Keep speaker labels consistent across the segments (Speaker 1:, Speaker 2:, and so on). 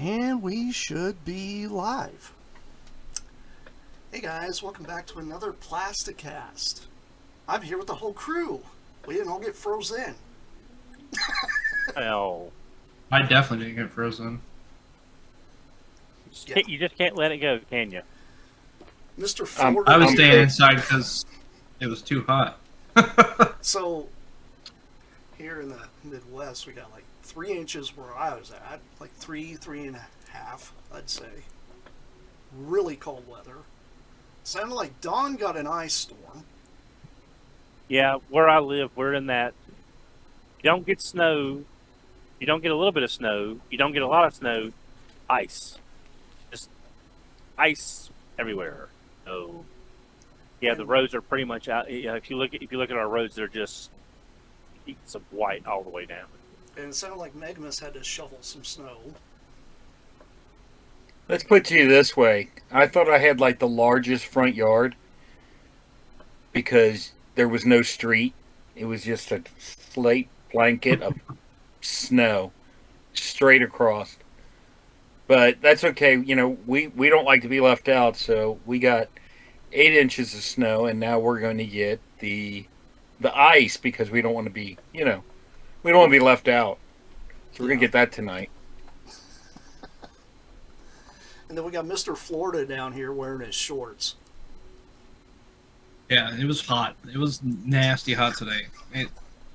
Speaker 1: And we should be live. Hey guys, welcome back to another Plasticast. I'm here with the whole crew. We didn't all get frozen.
Speaker 2: Oh,
Speaker 3: I definitely didn't get frozen.
Speaker 1: Yeah.
Speaker 2: you just can't let it go, can you?
Speaker 1: Mr. Florida.
Speaker 3: I was staying inside because it was too hot.
Speaker 1: So, here in the Midwest, we got like 3 inches where I was at. Like three and a half, I'd say. Really cold weather. Sounded like Dawn got an ice storm.
Speaker 2: Yeah, where I live, we're in that. You don't get snow. You don't get a little bit of snow. You don't get a lot of snow. Ice, just ice everywhere. So, yeah, the roads are pretty much out. Yeah, if you look at our roads, they're just sheets of white all the way down.
Speaker 1: And it sounded like Megamus had to shovel some snow.
Speaker 4: Let's put it to you this way. I thought I had like the largest front yard because there was no street. It was just a slate blanket of snow straight across. But that's okay. You know, we don't like to be left out, so we got 8 inches of snow, and now we're going to get the ice because we don't want to be, we don't want to be left out. So we're going to get that tonight.
Speaker 1: And then we got Mr. Florida down here wearing his shorts.
Speaker 3: Yeah, it was hot. It was nasty hot today.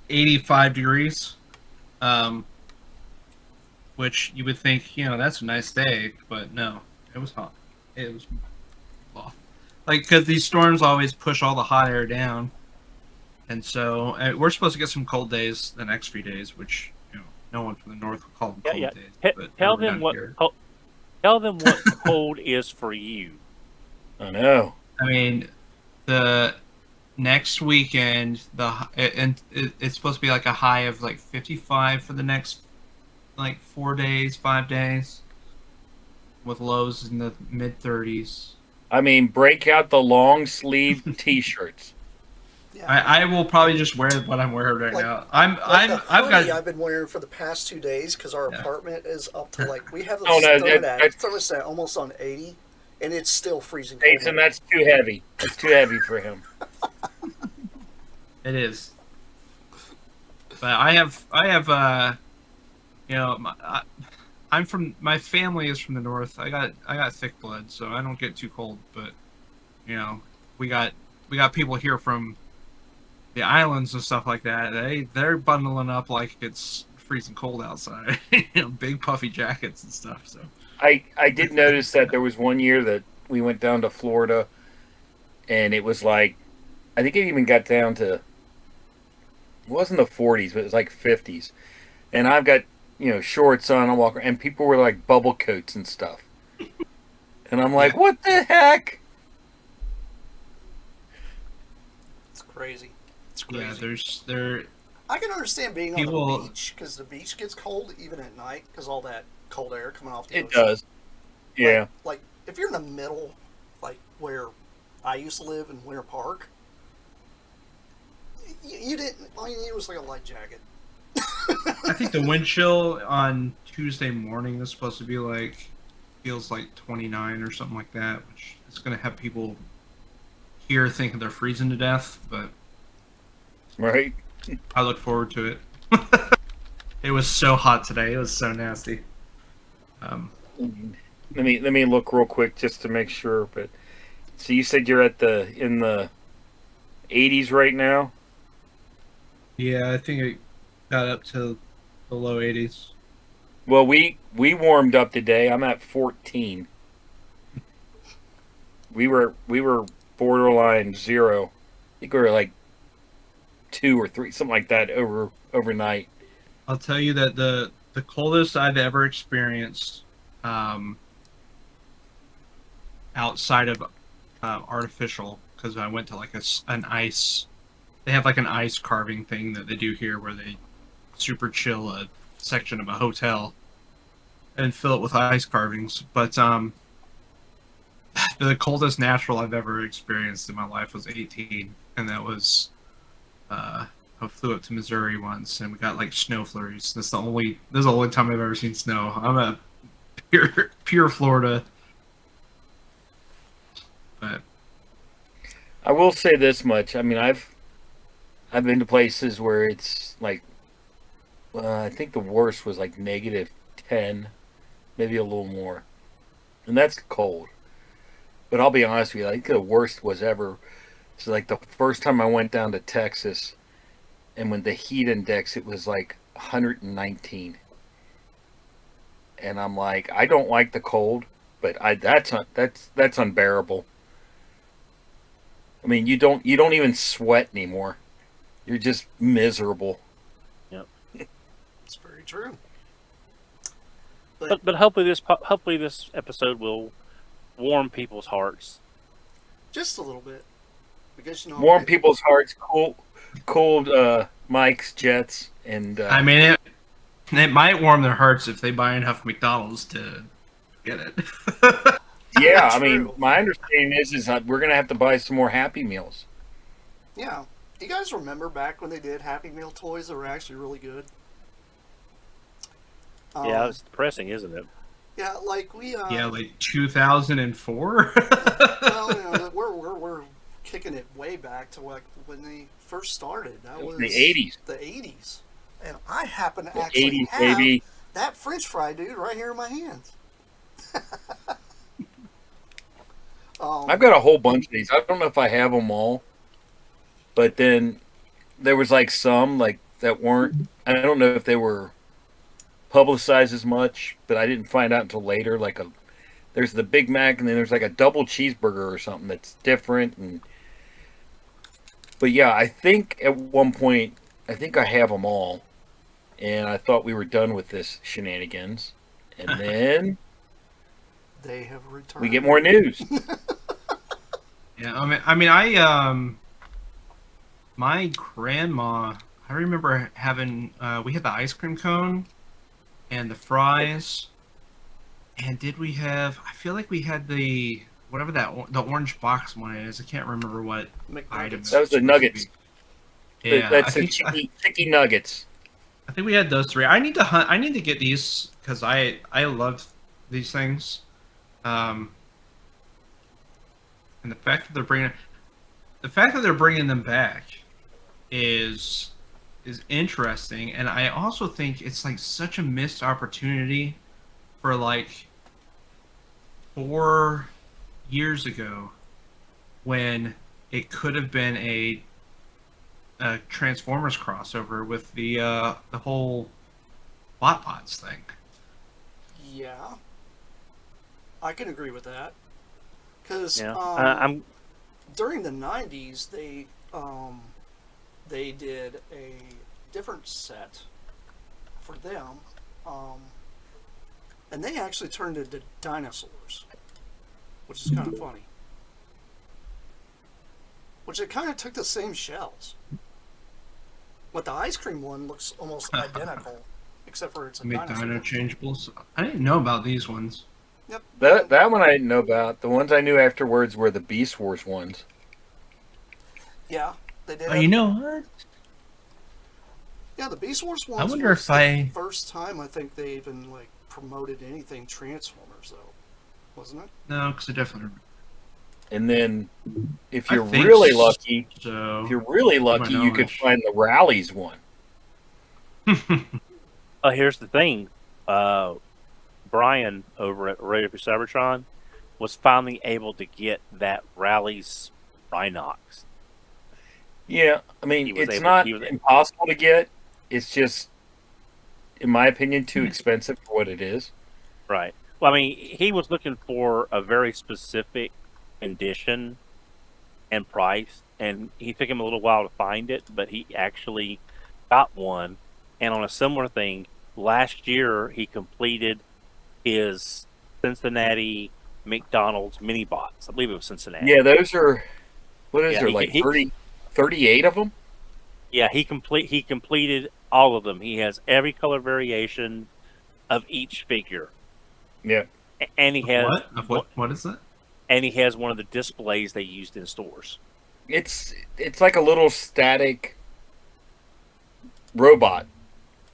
Speaker 3: 85 degrees. Which you would think, that's a nice day, but no, it was hot. It was awful. Like, because these storms always push all the hot air down. And so we're supposed to get some cold days the next few days, which, no one from the north would call them cold days. But
Speaker 2: Tell them what cold is for you.
Speaker 4: I know.
Speaker 3: I mean, the next weekend, it's supposed to be like a high of like 55 for the next like 4 days, 5 days, with lows in the mid 30s.
Speaker 4: I mean, break out the long sleeve T-shirts.
Speaker 1: Yeah.
Speaker 3: I will probably just wear what I'm wearing right now.
Speaker 1: I've been wearing for the past 2 days because our apartment is up to like we have the thermostat almost on 80, and it's still freezing cold.
Speaker 4: Jason, that's too heavy. It's too heavy for him.
Speaker 3: It is. But my family is from the north. I got thick blood, so I don't get too cold. But we got people here from the islands and stuff like that. They're bundling up like it's freezing cold outside. Big puffy jackets and stuff. So
Speaker 4: I did notice that there was one year that we went down to Florida, and it was like, I think it even got down to, it wasn't the 40s, but it was like 50s, and I've got shorts on. I'm walking, and people were like bubble coats and stuff, and I'm like, what the heck?
Speaker 1: It's crazy. It's crazy.
Speaker 3: Yeah,
Speaker 1: I can understand being on
Speaker 3: people,
Speaker 1: the beach because the beach gets cold even at night because all that cold air coming off the
Speaker 4: It
Speaker 1: ocean.
Speaker 4: does. Yeah.
Speaker 1: Like if you're in the middle, like where I used to live in Winter Park, you didn't. I mean, it was like a light jacket.
Speaker 3: I think the wind chill on Tuesday morning is supposed to be feels like 29 or something like that, which is going to have people here thinking they're freezing to death, but
Speaker 4: Right.
Speaker 3: I look forward to it. It was so hot today. It was so nasty.
Speaker 4: Let me look real quick just to make sure. But so you said you're in the 80s right now?
Speaker 3: Yeah, I think it got up to the low 80s.
Speaker 4: Well, we warmed up today. I'm at 14. We were borderline 0. I think we were like 2 or 3, something like that overnight.
Speaker 3: I'll tell you that the coldest I've ever experienced, outside of artificial, because I went to like an ice. They have like an ice carving thing that they do here where they super chill a section of a hotel and fill it with ice carvings. But the coldest natural I've ever experienced in my life was 18, and that was I flew up to Missouri once, and we got like snow flurries. This is the only time I've ever seen snow. I'm a pure Florida. But
Speaker 4: I will say this much. I mean, I've been to places where it's like I think the worst was like -10, maybe a little more, and that's cold. But I'll be honest with you, I think the worst was ever. It's like the first time I went down to Texas, and when the heat index, it was like 119, and I'm like, I don't like the cold, but that's unbearable. I mean, you don't even sweat anymore. You're just miserable.
Speaker 1: It's very true.
Speaker 2: But hopefully this episode will warm people's hearts.
Speaker 1: Just a little bit, because
Speaker 4: Warm people's hearts, cold Mike's Jets, and
Speaker 3: I mean, it might warm their hearts if they buy enough McDonald's to get it.
Speaker 4: yeah. I mean,
Speaker 1: True.
Speaker 4: my understanding is that we're gonna have to buy some more Happy Meals.
Speaker 1: Yeah. Do you guys remember back when they did Happy Meal toys that were actually really good?
Speaker 2: Yeah, it's depressing, isn't it?
Speaker 1: Yeah, like we.
Speaker 3: Yeah, like 2004.
Speaker 1: Well, we're kicking it way back to like when they first started. That was
Speaker 4: The 80s.
Speaker 1: The 80s, and I happen to
Speaker 4: The
Speaker 1: actually
Speaker 4: 80s,
Speaker 1: have
Speaker 4: baby.
Speaker 1: that French fry dude right here in my hands.
Speaker 4: I've got a whole bunch of these. I don't know if I have them all, but then there was like some like that weren't. I don't know if they were publicized as much, but I didn't find out until later. There's the Big Mac, and then there's like a double cheeseburger or something that's different. But yeah, I think at one point, I think I have them all, and I thought we were done with this shenanigans, and then
Speaker 1: They have returned.
Speaker 4: we get more news.
Speaker 3: Yeah, my grandma. I remember having. We had the ice cream cone, and the fries, and did we have? I feel like we had the whatever the orange box one is. I can't remember what item.
Speaker 1: McNuggets.
Speaker 4: That was the Nuggets.
Speaker 3: Yeah,
Speaker 4: That's
Speaker 3: I
Speaker 4: the
Speaker 3: think,
Speaker 4: chicky nuggets.
Speaker 3: I think we had those three. I need to hunt. I need to get these because I love these things. And the fact that they're bringing them back is interesting, and I also think it's like such a missed opportunity for like 4 years ago when it could have been a Transformers crossover with the whole BotBots thing.
Speaker 1: Yeah, I can agree with that. Because
Speaker 2: Yeah, I'm
Speaker 1: during the '90s, they did a different set for them, and they actually turned into dinosaurs, which is kind of funny. Which it kind of took the same shells. But the ice cream one looks almost identical, except for it's a
Speaker 3: Make
Speaker 1: dinosaur.
Speaker 3: interchangeables. I didn't know about these ones.
Speaker 1: Yep.
Speaker 4: That one I didn't know about. The ones I knew afterwards were the Beast Wars ones.
Speaker 1: Yeah, they did.
Speaker 3: Oh, you know what?
Speaker 1: Yeah, the Beast Wars ones.
Speaker 3: I wonder
Speaker 1: was
Speaker 3: if
Speaker 1: the first time I think they even like promoted anything Transformers, though, wasn't it?
Speaker 3: No, because I definitely.
Speaker 4: And then, if
Speaker 3: I
Speaker 4: you're
Speaker 3: think
Speaker 4: really lucky,
Speaker 3: So.
Speaker 4: you could find the Rallies one.
Speaker 2: here's the thing. Brian over at Radio for Cybertron was finally able to get that Rally's Rhinox.
Speaker 4: Yeah, I mean,
Speaker 2: He was
Speaker 4: it's
Speaker 2: able-
Speaker 4: not
Speaker 2: he was-
Speaker 4: impossible to get. It's just, in my opinion, too expensive for what it is.
Speaker 2: Right. Well, I mean, he was looking for a very specific condition and price, and he took him a little while to find it, but he actually got one. And on a similar thing, last year he completed his Cincinnati McDonald's mini bots. I believe it was Cincinnati.
Speaker 4: Yeah, those are, what is
Speaker 2: Yeah,
Speaker 4: there,
Speaker 2: he-
Speaker 4: like
Speaker 2: he-
Speaker 4: 38 of them?
Speaker 2: Yeah, he completed all of them. He has every color variation of each figure.
Speaker 4: Yeah.
Speaker 2: And he has
Speaker 3: What is that?
Speaker 2: and he has one of the displays they used in stores.
Speaker 4: It's like a little static robot.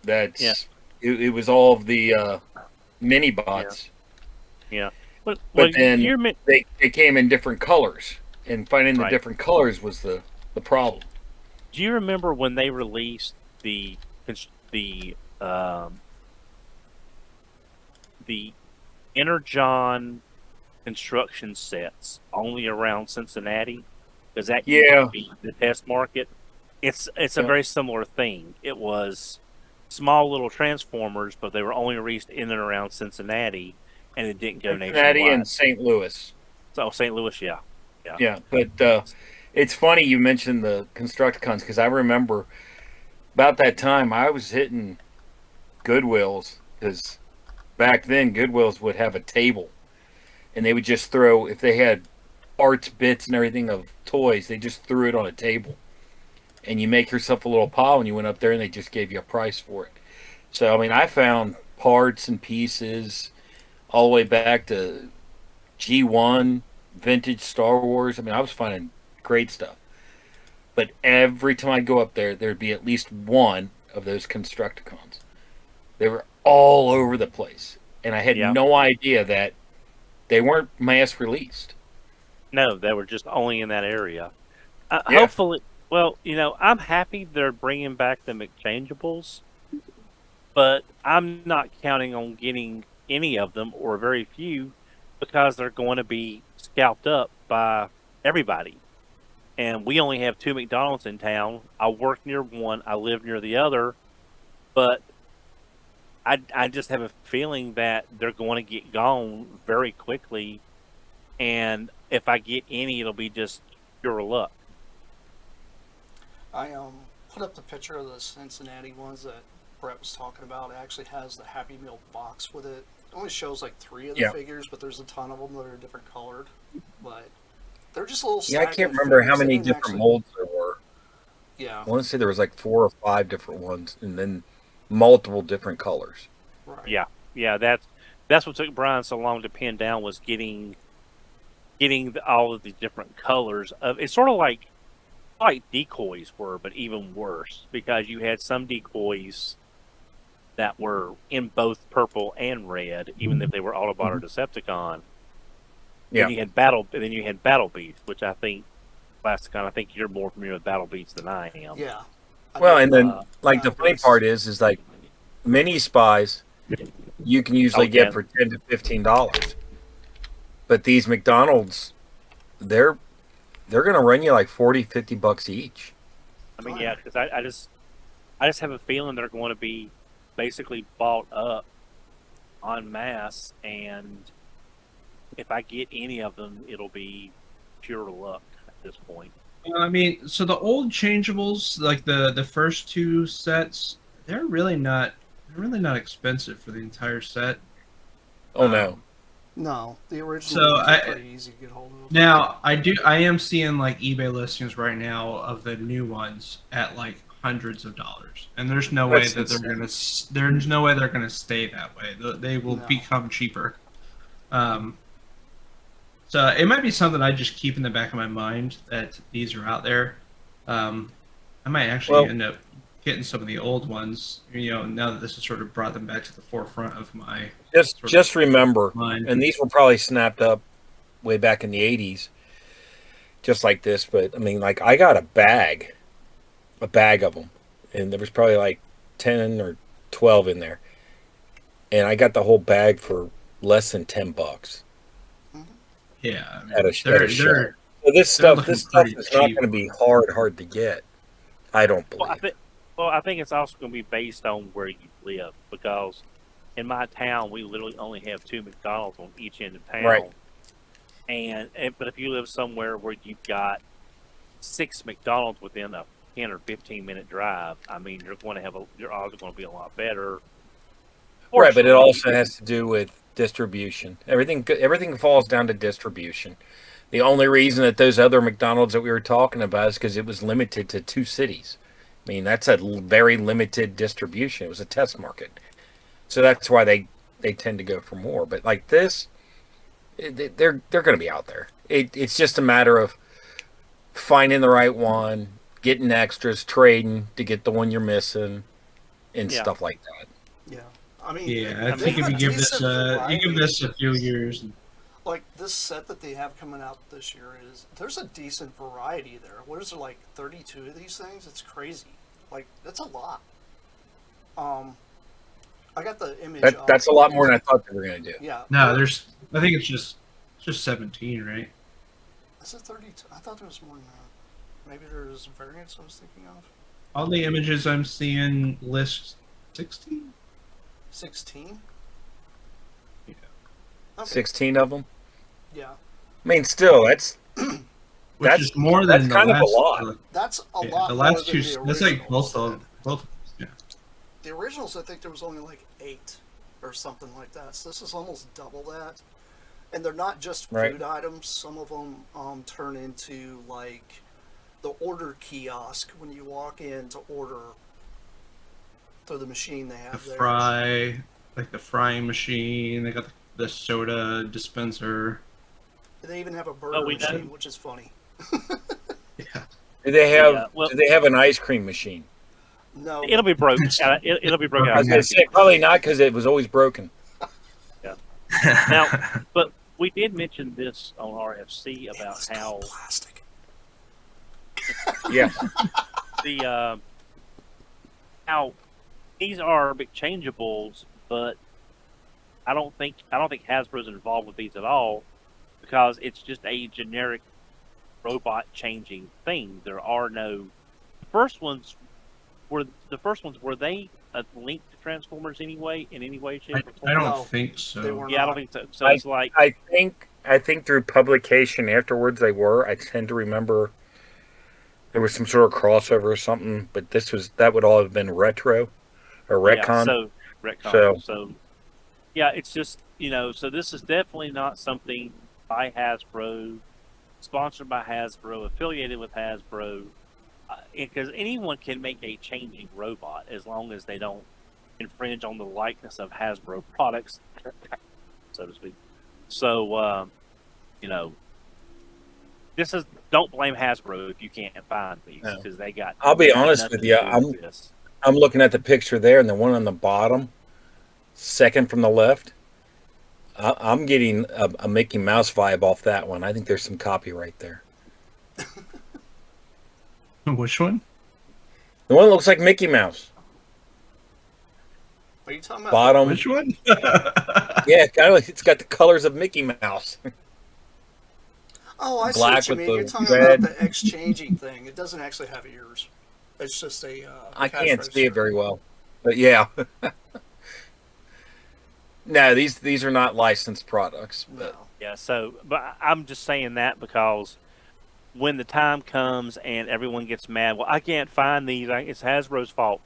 Speaker 4: That's
Speaker 2: Yeah.
Speaker 4: it was all of the mini bots.
Speaker 2: Yeah. But
Speaker 4: But then
Speaker 2: you're meant
Speaker 4: they came in different colors, and finding the
Speaker 2: right.
Speaker 4: different colors was the problem.
Speaker 2: Do you remember when they released the the Energon construction sets only around Cincinnati? Because that used to
Speaker 4: Yeah,
Speaker 2: be the test market. It's a
Speaker 4: yeah.
Speaker 2: very similar thing. It was small little transformers, but they were only released in and around Cincinnati, and it didn't go
Speaker 4: Cincinnati and
Speaker 2: nationwide.
Speaker 4: St. Louis.
Speaker 2: So St. Louis, yeah, yeah,
Speaker 4: Yeah, but it's funny you mentioned the Constructicons because I remember about that time I was hitting Goodwills because back then Goodwills would have a table and they would just throw if they had parts, bits, and everything of toys, they just threw it on a table and you make yourself a little pile and you went up there and they just gave you a price for it. So I mean, I found parts and pieces all the way back to G1, vintage Star Wars. I mean, I was finding great stuff. But every time I go up there, there'd be at least one of those Constructicons. They were all over the place, and I had
Speaker 2: yeah.
Speaker 4: no idea that they weren't mass released.
Speaker 2: No, they were just only in that area.
Speaker 4: Yeah,
Speaker 2: Hopefully, well, I'm happy they're bringing back the exchangeables, but I'm not counting on getting any of them or very few because they're going to be scalped up by everybody. And we only have two McDonald's in town. I work near one, I live near the other, but I just have a feeling that they're going to get gone very quickly. And if I get any, it'll be just pure luck.
Speaker 1: I put up the picture of the Cincinnati ones that Brett was talking about. It actually has the Happy Meal box with it. It only shows like 3 of the
Speaker 4: yeah,
Speaker 1: figures, but there's a ton of them that are different colored. But they're just a little
Speaker 4: yeah. I
Speaker 1: stack
Speaker 4: can't
Speaker 1: of
Speaker 4: remember how
Speaker 1: figures. They
Speaker 4: many
Speaker 1: didn't
Speaker 4: different
Speaker 1: actually.
Speaker 4: molds there were.
Speaker 1: Yeah,
Speaker 4: I want to say there was like 4 or 5 different ones, and then multiple different colors.
Speaker 1: right.
Speaker 2: Yeah, yeah. That's what took Brian so long to pin down was getting all of the different colors of. It's sort of like decoys were, but even worse because you had some decoys that were in both purple and red, even if they were Autobot or Decepticon.
Speaker 4: Yeah.
Speaker 2: Then you had Battle Beast, which I think Plasticon. I think you're more familiar with Battle Beast than I am.
Speaker 1: Yeah. I
Speaker 4: Well,
Speaker 1: did
Speaker 4: and then like the
Speaker 1: Battle
Speaker 4: funny
Speaker 1: Beast.
Speaker 4: part is like mini spies you can usually get
Speaker 2: Okay.
Speaker 4: for $10 to $15. But these McDonald's, they're gonna run you like 40, $50 each.
Speaker 2: I mean,
Speaker 1: Oh,
Speaker 2: yeah,
Speaker 1: yeah.
Speaker 2: because I just have a feeling they're going to be basically bought up en masse, and if I get any of them, it'll be pure luck at this point.
Speaker 3: I mean, so the old changeables, like the first two sets, they're really not expensive for the entire set.
Speaker 4: Oh no.
Speaker 3: Um,
Speaker 1: No, the original
Speaker 3: so
Speaker 1: ones are
Speaker 3: I
Speaker 1: pretty easy to get hold of.
Speaker 3: now I am seeing like eBay listings right now of the new ones at like hundreds of dollars, and there's no way
Speaker 4: That's
Speaker 3: that
Speaker 4: insane.
Speaker 3: there's no way they're gonna stay that way. They will
Speaker 1: No.
Speaker 3: become cheaper. Um, so it might be something I just keep in the back of my mind that these are out there. I might actually
Speaker 4: Well,
Speaker 3: end up getting some of the old ones. Now that this has sort of brought them back to the forefront of my sort of
Speaker 4: just remember,
Speaker 3: mind.
Speaker 4: and these were probably snapped up way back in the '80s, just like this. But I mean, like I got a bag of them, and there was probably like 10 or 12 in there, and I got the whole bag for less than $10
Speaker 1: Mhm.
Speaker 3: Yeah, I
Speaker 4: at
Speaker 3: mean,
Speaker 4: a show. So
Speaker 3: they're looking
Speaker 4: this stuff
Speaker 3: pretty
Speaker 4: is not
Speaker 3: cheap.
Speaker 4: going to be hard to get. I don't
Speaker 2: Well, I
Speaker 4: believe.
Speaker 2: think well, I think it's also going to be based on where you live because in my town we literally only have two McDonald's on each end of town,
Speaker 4: Right.
Speaker 2: but if you live somewhere where you've got six McDonald's within a 10 or 15 minute drive, I mean your odds are going to be a lot better.
Speaker 4: Right, but it
Speaker 2: Fortunately,
Speaker 4: also has to do with distribution. Everything falls down to distribution. The only reason that those other McDonald's that we were talking about is because it was limited to 2 cities. I mean, that's a very limited distribution. It was a test market, so that's why they tend to go for more. But like this, they're going to be out there. It's just a matter of finding the right one, getting extras, trading to get the one you're missing, and
Speaker 2: yeah.
Speaker 4: stuff like that.
Speaker 1: Yeah. I mean,
Speaker 3: Yeah, I
Speaker 2: I
Speaker 3: think
Speaker 2: mean,
Speaker 3: if you give this
Speaker 1: decent
Speaker 3: you give
Speaker 1: variety.
Speaker 3: this a few years.
Speaker 1: Like this set that they have coming out this year there's a decent variety there. What is there, like 32 of these things? It's crazy. Like that's a lot. I got the image
Speaker 4: That's a lot more than I thought they were going to do.
Speaker 1: Yeah.
Speaker 3: No, I think it's just 17, right?
Speaker 1: Is it 32? I thought there was more than that. Maybe there's variants I was thinking of.
Speaker 3: All the images I'm seeing list 16.
Speaker 1: 16?
Speaker 3: Yeah.
Speaker 1: Okay.
Speaker 4: 16 of them.
Speaker 1: Yeah.
Speaker 4: I mean, still, that's
Speaker 3: Which
Speaker 4: That's-
Speaker 3: is more
Speaker 4: that's
Speaker 3: than the
Speaker 4: kind of a
Speaker 3: last.
Speaker 4: lot.
Speaker 1: That's a
Speaker 3: Yeah,
Speaker 1: lot
Speaker 3: the
Speaker 1: more
Speaker 3: last
Speaker 1: than
Speaker 3: two.
Speaker 1: the
Speaker 3: That's
Speaker 1: originals.
Speaker 3: like both
Speaker 1: did.
Speaker 3: of both. Yeah.
Speaker 1: The originals, I think there was only like 8 or something like that. So this is almost double that. And they're not just
Speaker 4: Right.
Speaker 1: food items. Some of them turn into like the order kiosk when you walk in to order through the machine they
Speaker 3: The
Speaker 1: have there.
Speaker 3: the frying machine. They got the soda dispenser.
Speaker 1: They even have a burger
Speaker 2: we know.
Speaker 1: machine, which is funny.
Speaker 3: Yeah.
Speaker 4: do they have
Speaker 2: Yeah, well-
Speaker 4: do they have an ice cream machine?
Speaker 1: No,
Speaker 2: It'll be broke. It'll be broken
Speaker 4: I
Speaker 2: out.
Speaker 4: was going to say probably not because it was always broken.
Speaker 2: Now, but we did mention this on RFC
Speaker 1: it
Speaker 2: about
Speaker 1: was
Speaker 2: how
Speaker 1: called plastic.
Speaker 4: Yeah,
Speaker 2: the how these are big changeables, but I don't think Hasbro's involved with these at all because it's just a generic robot changing thing. There are no first ones were they linked to Transformers anyway in any way, shape, or form?
Speaker 3: I don't
Speaker 1: No,
Speaker 3: think so.
Speaker 1: they weren't.
Speaker 2: Yeah, I don't think so. So it's like
Speaker 4: I think through publication afterwards they were. I tend to remember there was some sort of crossover or something, but that would all have been retro or
Speaker 2: yeah,
Speaker 4: retcon.
Speaker 2: so retcon.
Speaker 4: So-
Speaker 2: So yeah, it's just so this is definitely not something by Hasbro, sponsored by Hasbro, affiliated with Hasbro, because anyone can make a changing robot as long as they don't infringe on the likeness of Hasbro products, so to speak. So this is don't blame Hasbro if you can't find these
Speaker 4: No.
Speaker 2: because they got.
Speaker 4: I'll be
Speaker 2: they got
Speaker 4: honest
Speaker 2: nothing
Speaker 4: with you,
Speaker 2: to do with this.
Speaker 4: I'm looking at the picture there, and the one on the bottom, second from the left. I'm getting a Mickey Mouse vibe off that one. I think there's some copyright there.
Speaker 3: Which one?
Speaker 4: The one that looks like Mickey Mouse.
Speaker 1: Are you talking about
Speaker 4: Bottom.
Speaker 3: Which one?
Speaker 4: Yeah, it's got the colors of Mickey Mouse.
Speaker 1: Oh, I see
Speaker 4: Black
Speaker 1: what you
Speaker 4: with
Speaker 1: mean. You're
Speaker 4: the
Speaker 1: talking
Speaker 4: red.
Speaker 1: about the exchanging thing. It doesn't actually have ears. It's just a.
Speaker 4: I
Speaker 1: cash
Speaker 4: can't see
Speaker 1: register.
Speaker 4: it very well, but yeah. No, these are not licensed products. But
Speaker 1: No.
Speaker 2: Yeah, so, but I'm just saying that because when the time comes and everyone gets mad, well, I can't find these. It's Hasbro's fault.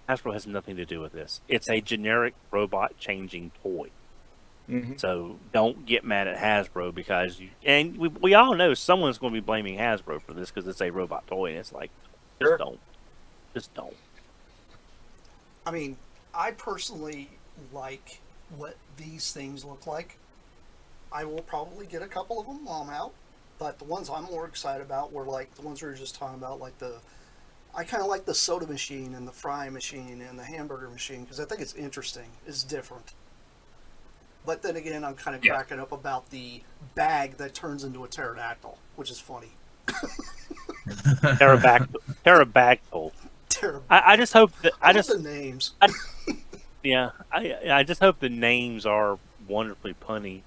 Speaker 2: Hasbro has nothing to do with this. It's a generic robot changing toy.
Speaker 4: Mhm.
Speaker 2: So don't get mad at Hasbro because we all know someone's going to be blaming Hasbro for this because it's a robot toy, and it's like,
Speaker 4: Sure.
Speaker 2: just don't.
Speaker 1: I mean, I personally like what these things look like. I will probably get a couple of them while I'm out, but the ones I'm more excited about were like the ones we were just talking about, like I kind of like the soda machine and the frying machine and the hamburger machine because I think it's interesting. It's different. But then again, I'm kind of cracking up about the bag that turns into a pterodactyl, which is funny.
Speaker 2: Pterodactyl.
Speaker 1: Pterodactyl.
Speaker 2: I just hope that
Speaker 1: I love the names.
Speaker 2: Yeah, I just hope the names are wonderfully punny.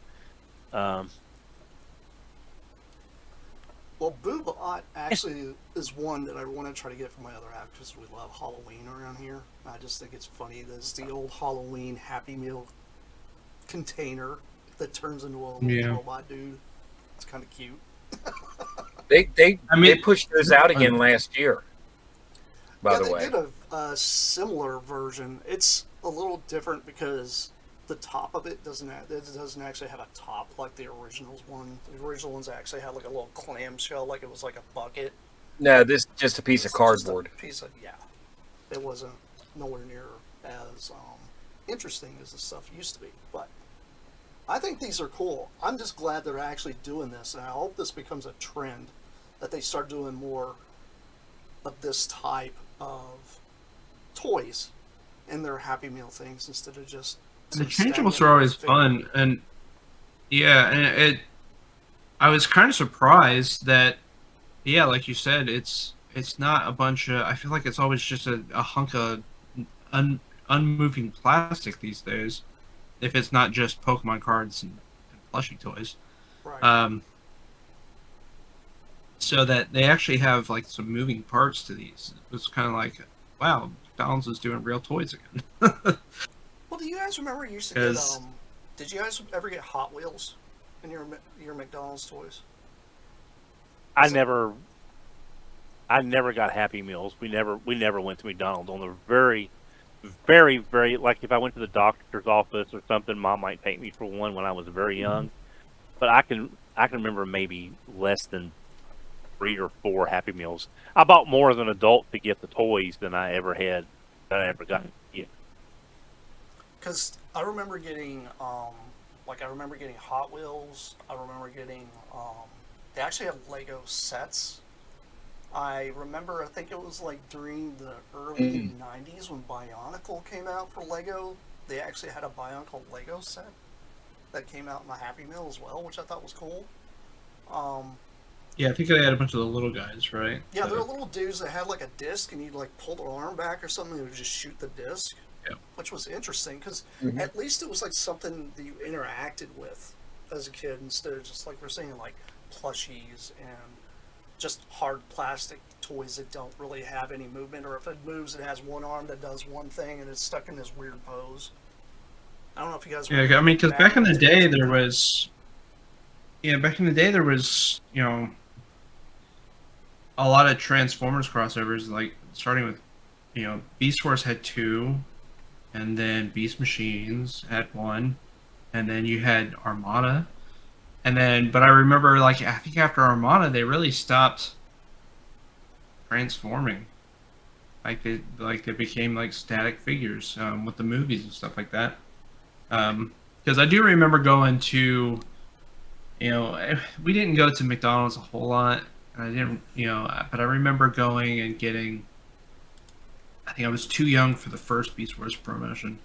Speaker 1: Well, Boobot actually is one that I want to try to get for my other half because we love Halloween around here. I just think it's funny. There's the old Halloween Happy Meal container that turns into a little robot dude. It's kind of cute.
Speaker 4: They pushed those out again last year. By the
Speaker 1: they
Speaker 4: way,
Speaker 1: did a similar version. It's a little different because the top of it doesn't actually have a top like the originals one. The original ones actually had like a little clamshell, like it was like a bucket.
Speaker 4: no, this is just a piece of
Speaker 1: It's just
Speaker 4: cardboard.
Speaker 1: a piece of It wasn't nowhere near as interesting as the stuff used to be, but I think these are cool. I'm just glad they're actually doing this, and I hope this becomes a trend that they start doing more of this type of toys and they're Happy Meal things instead of just
Speaker 3: The
Speaker 1: some
Speaker 3: changeables
Speaker 1: stagnant
Speaker 3: are always
Speaker 1: figure.
Speaker 3: fun, and yeah, and I was kind of surprised that, yeah, like you said, it's not a bunch of. I feel like it's always just a hunk of unmoving plastic these days. If it's not just Pokemon cards and plushie toys,
Speaker 1: Right.
Speaker 3: um, so that they actually have like some moving parts to these. It was kind of like, wow, McDonald's is doing real toys again.
Speaker 1: Well, do you guys remember you used to get
Speaker 3: Because
Speaker 1: Did you guys ever get Hot Wheels in your McDonald's toys?
Speaker 2: I
Speaker 1: Was it-
Speaker 2: never, I never got Happy Meals. We never went to McDonald's. On the very, very, very, like if I went to the doctor's office or something, Mom might take me for one when I was very young. But I can remember maybe less than 3 or 4 Happy Meals. I bought more as an adult to get the toys than I ever had that I ever got. Yeah.
Speaker 1: Because I remember getting, like I remember getting Hot Wheels. I remember getting, they actually have Lego sets. I remember, I think it was like during the early '90s when Bionicle came out for Lego. They actually had a Bionicle Lego set that came out in a Happy Meal as well, which I thought was cool. Um,
Speaker 3: yeah, I think they had a bunch of the little guys, right?
Speaker 1: yeah, they're little dudes that had like a disc, and you'd like pull their arm back or something, and it would just shoot the disc.
Speaker 3: Yeah.
Speaker 1: Which was interesting because
Speaker 4: Mhm.
Speaker 1: at least it was like something that you interacted with as a kid instead of just like we're saying like plushies and just hard plastic toys that don't really have any movement, or if it moves, it has one arm that does one thing and it's stuck in this weird pose. I don't know if you guys
Speaker 3: Yeah,
Speaker 1: remember
Speaker 3: I mean, because back in the
Speaker 1: Batman
Speaker 3: day
Speaker 1: toys like
Speaker 3: there
Speaker 1: that.
Speaker 3: was, yeah, back in the day there was, a lot of Transformers crossovers, like starting with, Beast Wars had two, and then Beast Machines had one, and then you had Armada, and then, but I remember, like, I think after Armada they really stopped transforming. Like they became like static figures, with the movies and stuff like that. Because I do remember going to, we didn't go to McDonald's a whole lot, and I didn't, but I remember going and getting. I think I was too young for the first Beast Wars promotion.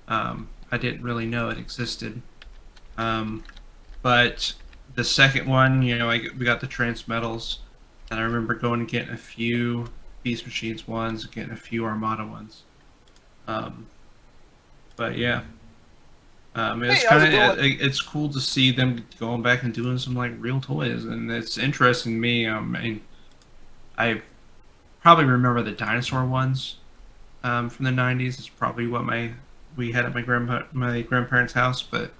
Speaker 3: I didn't really know it existed. Um, but the second one, we got the Trans Metals, and I remember going and getting a few Beast Machines ones, getting a few Armada ones. Um, but yeah, it's
Speaker 1: Hey, how's it
Speaker 3: kind
Speaker 1: going?
Speaker 3: of it's cool to see them going back and doing some like real toys, and it's interesting to me. I mean, I probably remember the dinosaur ones, from the '90s. It's probably what we had at my grandparents' house, but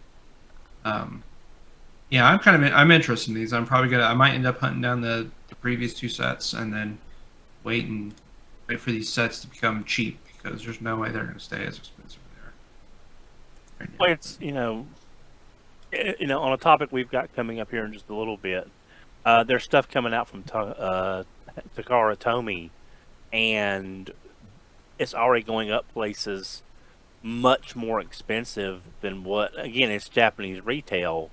Speaker 3: um, yeah, I'm interested in these. I might end up hunting down the previous two sets and then wait for these sets to become cheap because there's no way they're going to stay as expensive as they are right now.
Speaker 2: Well, it's on a topic we've got coming up here in just a little bit. There's stuff coming out from Takara Tomy, and it's already going up places much more expensive than what. Again, it's Japanese retail,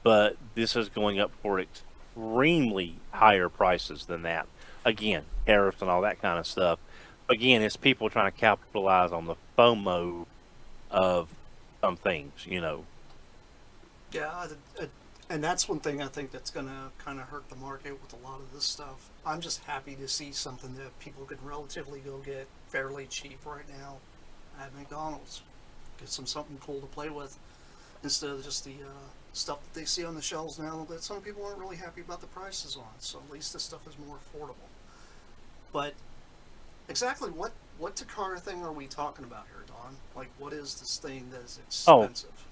Speaker 2: but this is going up for extremely higher prices than that. Again, tariffs and all that kind of stuff. Again, it's people trying to capitalize on the FOMO of some things.
Speaker 1: Yeah, and that's one thing I think that's gonna kind of hurt the market with a lot of this stuff. I'm just happy to see something that people can relatively go get fairly cheap right now at McDonald's. Get something cool to play with instead of just the stuff that they see on the shelves now that some people aren't really happy about the prices on. So at least this stuff is more affordable. But exactly what Takara thing are we talking about here, Don? Like, what is this thing that is
Speaker 2: Oh,
Speaker 1: expensive?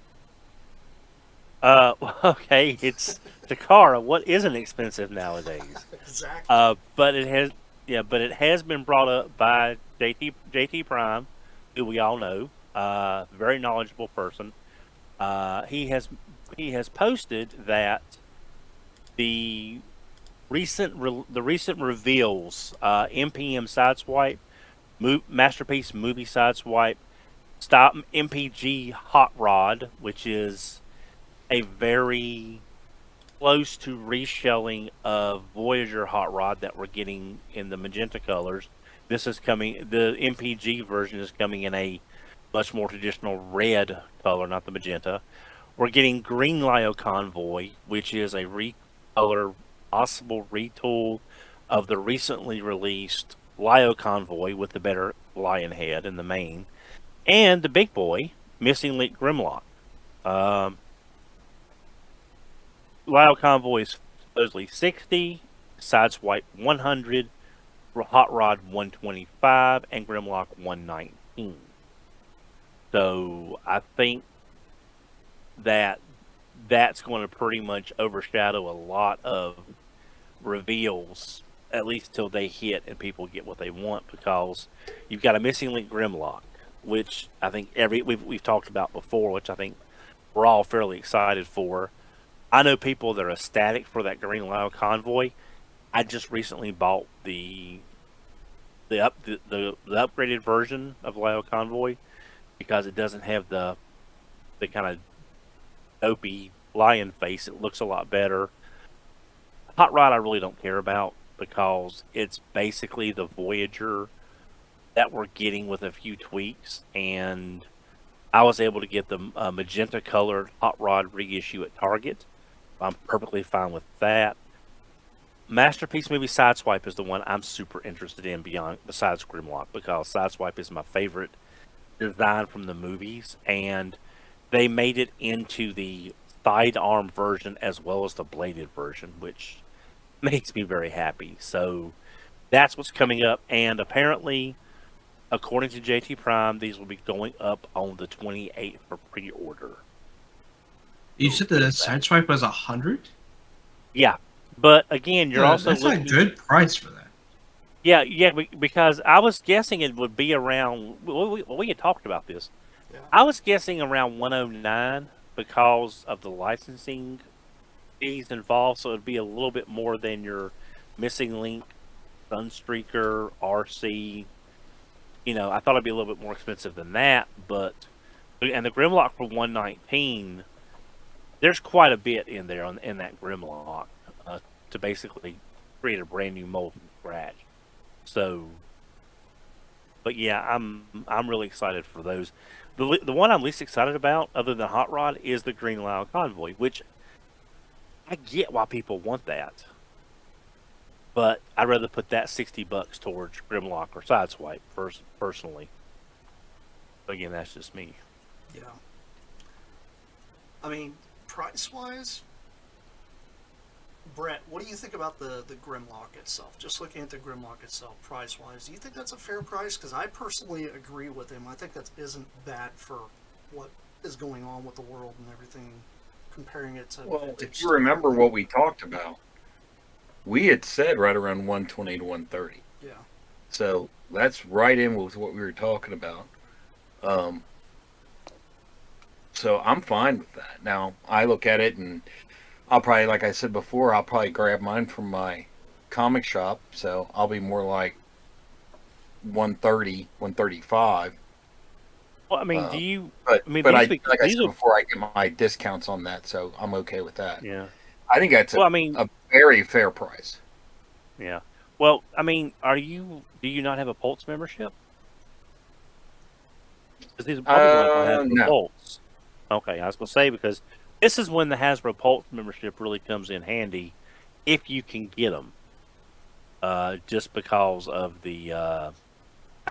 Speaker 2: okay, it's Takara. What isn't expensive nowadays?
Speaker 1: Exactly.
Speaker 2: But it has, yeah, but it has been brought up by JT Prime, who we all know, very knowledgeable person. He has posted that the the recent reveals, MPM Sideswipe, Masterpiece Movie Sideswipe, Stop MPG Hot Rod, which is a very close to reshelling of Voyager Hot Rod that we're getting in the magenta colors, this is coming. The MPG version is coming in a much more traditional red color, not the magenta. We're getting Green Lio Convoy, which is a recolor, possible retool of the recently released Lio Convoy with the better lion head in the main, and the big boy, Missing Link Grimlock. Um, Lio Convoy is supposedly 60, Sideswipe 100, Hot Rod 125, and Grimlock 119. So I think that that's going to pretty much overshadow a lot of reveals, at least till they hit and people get what they want, because you've got a Missing Link Grimlock, which I think we've talked about before, which I think we're all fairly excited for. I know people that are ecstatic for that Green Lio Convoy. I just recently bought the upgraded version of Lio Convoy because it doesn't have the kind of dopey lion face. It looks a lot better. Hot Rod I really don't care about because it's basically the Voyager that we're getting with a few tweaks, and I was able to get the magenta colored Hot Rod reissue at Target. I'm perfectly fine with that. Masterpiece movie Sideswipe is the one I'm super interested in besides Grimlock, because Sideswipe is my favorite design from the movies, and they made it into the sidearm version as well as the bladed version, which makes me very happy. So that's what's coming up, and apparently, according to JT Prime, these will be going up on the 28th for pre-order.
Speaker 3: You said the Sideswipe was 100?
Speaker 2: Yeah, but again, you're also
Speaker 3: that's a good price for that.
Speaker 2: Yeah, because I was guessing it would be around. We had talked about this.
Speaker 1: Yeah.
Speaker 2: I was guessing around 109 because of the licensing fees involved, so it'd be a little bit more than your Missing Link, Sunstreaker, RC. I thought it'd be a little bit more expensive than that, and the Grimlock for 119, there's quite a bit in there in that Grimlock to basically create a brand new mold from scratch. So, but yeah, I'm really excited for those. The one I'm least excited about, other than Hot Rod, is the Green Lio Convoy, which I get why people want that, but I'd rather put that $60 towards Grimlock or Sideswipe personally. But again, that's just me.
Speaker 1: Yeah. I mean, price-wise, Brett, what do you think about the Grimlock itself? Just looking at the Grimlock itself, price-wise, do you think that's a fair price? Because I personally agree with him. I think that isn't bad for what is going on with the world and everything, comparing it to...
Speaker 4: Well, if you remember what we talked about, we had said right around 120 to 130.
Speaker 1: Yeah.
Speaker 4: So that's right in with what we were talking about. So I'm fine with that. Now, I look at it and I'll probably, like I said before, I'll probably grab mine from my comic shop. So I'll be more like 130, 135.
Speaker 2: Well, I mean, do you?
Speaker 4: But
Speaker 2: I mean,
Speaker 4: like I
Speaker 2: these
Speaker 4: said before, I get my discounts on that, so I'm okay with that.
Speaker 2: Yeah.
Speaker 4: I think that's a very fair price.
Speaker 2: Yeah. Well, I mean, do you not have a Pulse membership? Because these are probably going to have
Speaker 4: no.
Speaker 2: Pulse. Okay, I was going to say, because this is when the Hasbro Pulse membership really comes in handy, if you can get them. Just because of the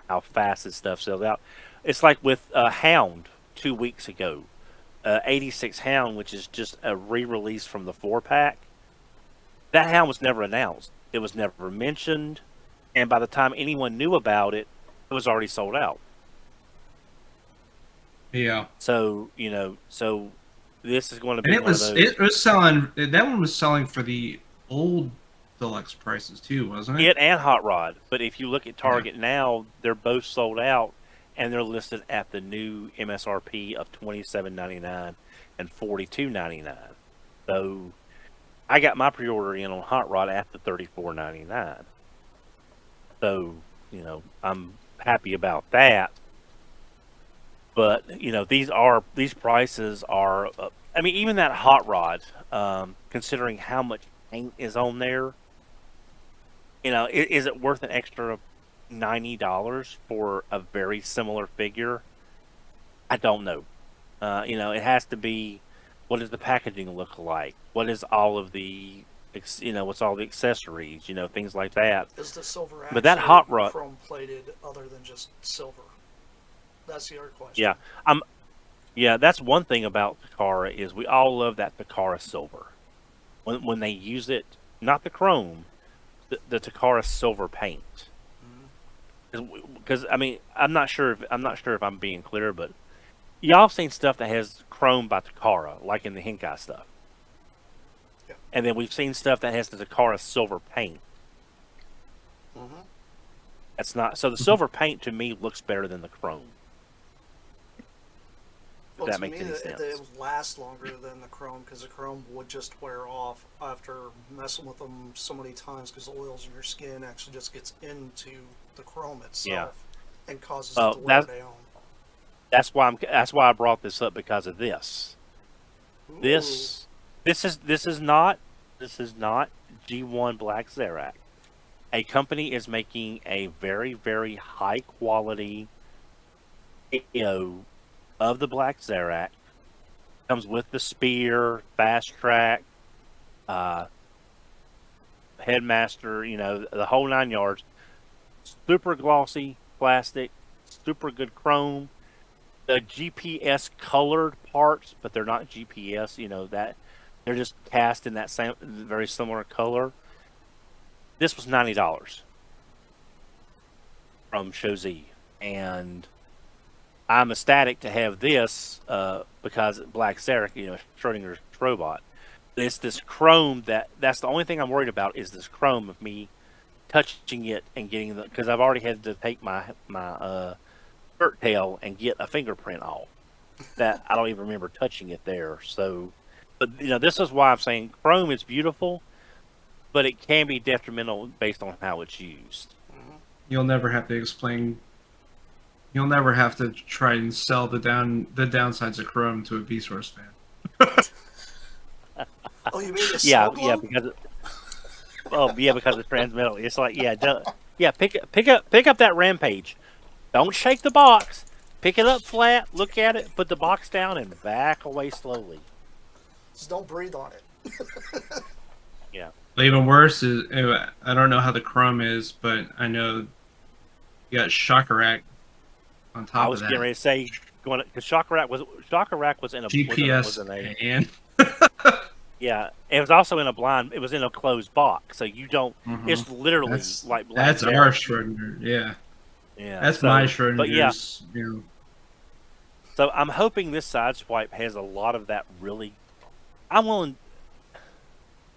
Speaker 2: how fast this stuff sells out. It's like with Hound 2 weeks ago. 86 Hound, which is just a re-release from the 4-pack. That Hound was never announced. It was never mentioned. And by the time anyone knew about it, it was already sold out.
Speaker 3: Yeah.
Speaker 2: So, this is going to be
Speaker 3: And
Speaker 2: one of those.
Speaker 3: it was selling, that one was selling for the old deluxe prices too, wasn't it?
Speaker 2: It and Hot Rod. But if you look at Target now, they're both sold out, and they're listed at the new MSRP of $27.99 and $42.99. So I got my pre-order in on Hot Rod at the $34.99. So, I'm happy about that. But, these prices are, I mean, even that Hot Rod, considering how much paint is on there, is it worth an extra $90 for a very similar figure, I don't know. It has to be. What does the packaging look like? What is all of the, what's all the accessories? Things like that.
Speaker 1: Is the silver
Speaker 2: But that
Speaker 1: actually
Speaker 2: hot rod,
Speaker 1: chrome plated other than just silver? That's the other question.
Speaker 2: yeah, I'm, yeah, that's one thing about Takara is we all love that Takara silver. When they use it, not the chrome, the Takara silver paint. Because I mean, I'm not sure if I'm being clear, but y'all have seen stuff that has chrome by Takara, like in the Henkai stuff.
Speaker 1: Yeah.
Speaker 2: And then we've seen stuff that has the Takara silver paint.
Speaker 1: Mm-hmm.
Speaker 2: That's not so. The silver paint to me looks better than the chrome. If
Speaker 1: Well,
Speaker 2: that
Speaker 1: to
Speaker 2: makes
Speaker 1: me,
Speaker 2: any sense.
Speaker 1: it would last longer than the chrome because the chrome would just wear off after messing with them so many times because the oils in your skin actually just gets into the chrome itself and causes it to wear down.
Speaker 2: That's why I brought this up because of this.
Speaker 1: Ooh.
Speaker 2: This is not G1 Black Zarak. A company is making a very, very high quality AO of the Black Zarak. Comes with the spear, fast track, uh, headmaster, the whole 9 yards. Super glossy plastic, super good chrome. The GPS colored parts, but they're not GPS, that they're just cast in that same very similar color. This was $90 from Shozi, and I'm ecstatic to have this because Black Zarak, Schrodinger's robot. It's this chrome that's the only thing I'm worried about is this chrome of me touching it and getting because I've already had to take my shirt tail and get a fingerprint off. That I don't even remember touching it there. So, but this is why I'm saying chrome is beautiful, but it can be detrimental based on how it's used.
Speaker 3: You'll never have to explain. You'll never have to try and sell the downsides of Chrome to a Vsauce fan.
Speaker 1: Oh, you mean the
Speaker 2: Yeah,
Speaker 1: snow
Speaker 2: yeah,
Speaker 1: globe?
Speaker 2: because of transmetal. It's like, pick up that Rampage. Don't shake the box. Pick it up flat. Look at it. Put the box down and back away slowly.
Speaker 1: Just don't breathe on it.
Speaker 2: Yeah.
Speaker 3: But even worse is I don't know how the Chrome is, but I know you got Shakarak on top
Speaker 2: I was
Speaker 3: of that.
Speaker 2: getting ready to say because Shakarak was in a
Speaker 3: GPS
Speaker 2: wasn't a,
Speaker 3: and
Speaker 2: yeah. It was also in a blind. It was in a closed box, so you don't. It's literally like Black
Speaker 3: that's
Speaker 2: Zarak.
Speaker 3: our Schrodinger. Yeah,
Speaker 2: Yeah,
Speaker 3: that's
Speaker 2: so,
Speaker 3: my
Speaker 2: But yeah,
Speaker 3: Schrodinger's. You know,
Speaker 2: so I'm hoping this sideswipe has a lot of that. Really, I'm willing.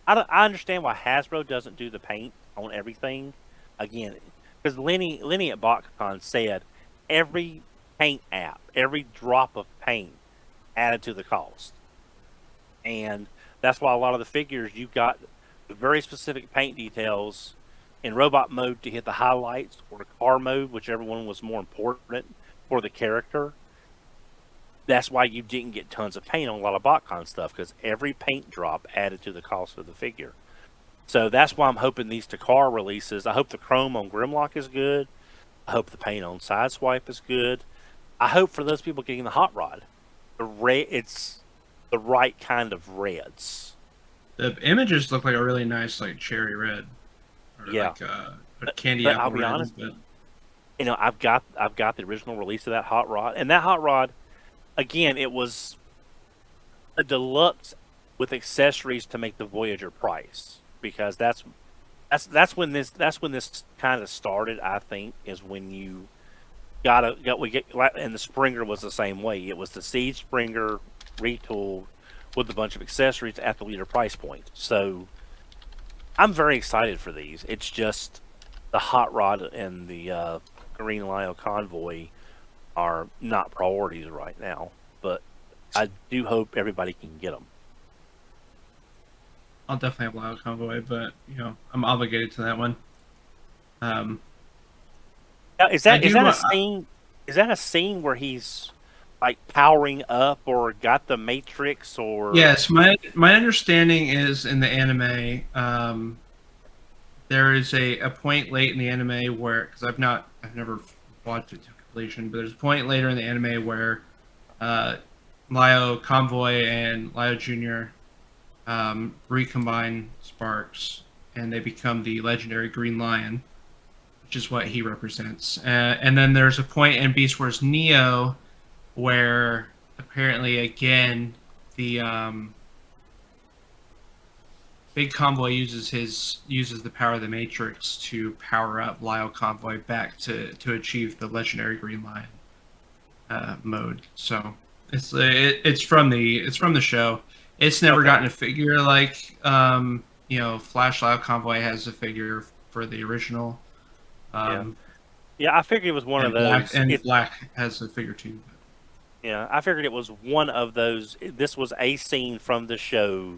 Speaker 2: I understand why Hasbro doesn't do the paint on everything. Again, because Lenny at BoxCon said every paint app, every drop of paint added to the cost. And that's why a lot of the figures you got the very specific paint details in robot mode to hit the highlights or car mode, whichever one was more important for the character. That's why you didn't get tons of paint on a lot of BotCon stuff because every paint drop added to the cost of the figure. So that's why I'm hoping these Takara releases. I hope the chrome on Grimlock is good. I hope the paint on Sideswipe is good. I hope for those people getting the Hot Rod, it's the right kind of reds.
Speaker 3: the images look like a really nice like cherry red, or
Speaker 2: Yeah.
Speaker 3: like a candy
Speaker 2: But
Speaker 3: apple
Speaker 2: I'll be
Speaker 3: red.
Speaker 2: honest,
Speaker 3: But
Speaker 2: I've got the original release of that Hot Rod, and that Hot Rod, again, it was a deluxe with accessories to make the Voyager price because that's when this kind of started. I think is when you and the Springer was the same way. It was the Siege Springer retooled with a bunch of accessories at the leader price point. So I'm very excited for these. It's just the Hot Rod and the Green Lio Convoy are not priorities right now, but I do hope everybody can get them.
Speaker 3: I'll definitely have Lyle Convoy. But I'm obligated to that one.
Speaker 2: Now, is that a scene? Is that a scene where he's like powering up or got the Matrix or?
Speaker 3: Yes, my understanding is in the anime, there is a point late in the anime where, because I've never watched it to completion, but there's a point later in the anime where Lio Convoy and Lio Junior recombine Sparks, and they become the legendary Green Lion, which is what he represents. And then there's a point in Beast Wars Neo where apparently again the Big Convoy uses the power of the Matrix to power up Lio Convoy back to achieve the legendary Green Lion mode. So it's from the show. It's never gotten a figure like Flash Lio Convoy has a figure for the original.
Speaker 2: Yeah, I figured it was one of those.
Speaker 3: Black has a figure too.
Speaker 2: Yeah, I figured it was one of those. This was a scene from the show,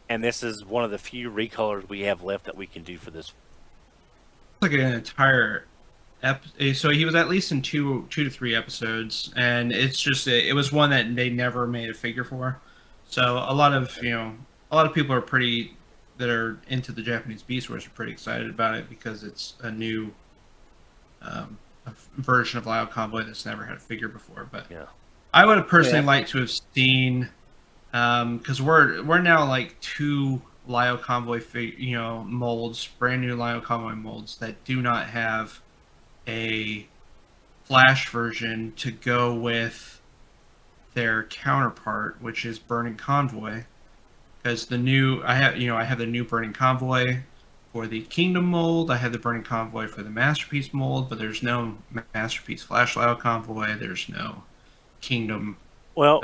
Speaker 2: and this is one of the few recolors we have left that we can do for this.
Speaker 3: It's like an entire so he was at least in two to three episodes, and it's just it was one that they never made a figure for. So a lot of people that are into the Japanese Beast Wars are pretty excited about it because it's a new a version of Lio Convoy that's never had a figure before. But
Speaker 2: yeah,
Speaker 3: I would have personally liked to have seen because we're now like two Lio Convoy molds, brand new Lio Convoy molds that do not have a Flash version to go with their counterpart, which is Burning Convoy. Because I have the new Burning Convoy for the Kingdom mold. I have the Burning Convoy for the Masterpiece mold, but there's no Masterpiece Flash Lio Convoy. There's no Kingdom.
Speaker 2: Well,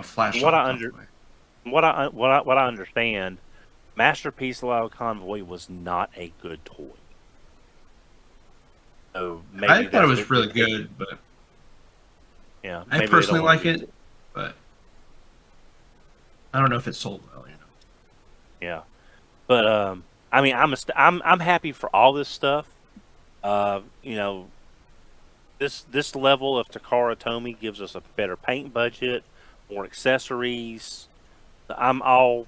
Speaker 3: Flash
Speaker 2: what
Speaker 3: Lio
Speaker 2: I
Speaker 3: Convoy.
Speaker 2: what I understand, Masterpiece Lio Convoy was not a good toy. So maybe
Speaker 3: I thought it was really good, but
Speaker 2: yeah,
Speaker 3: I personally like it, but I don't know if it sold well.
Speaker 2: Yeah, but I mean, I'm happy for all this stuff. This level of Takara Tomy gives us a better paint budget, more accessories. I'm all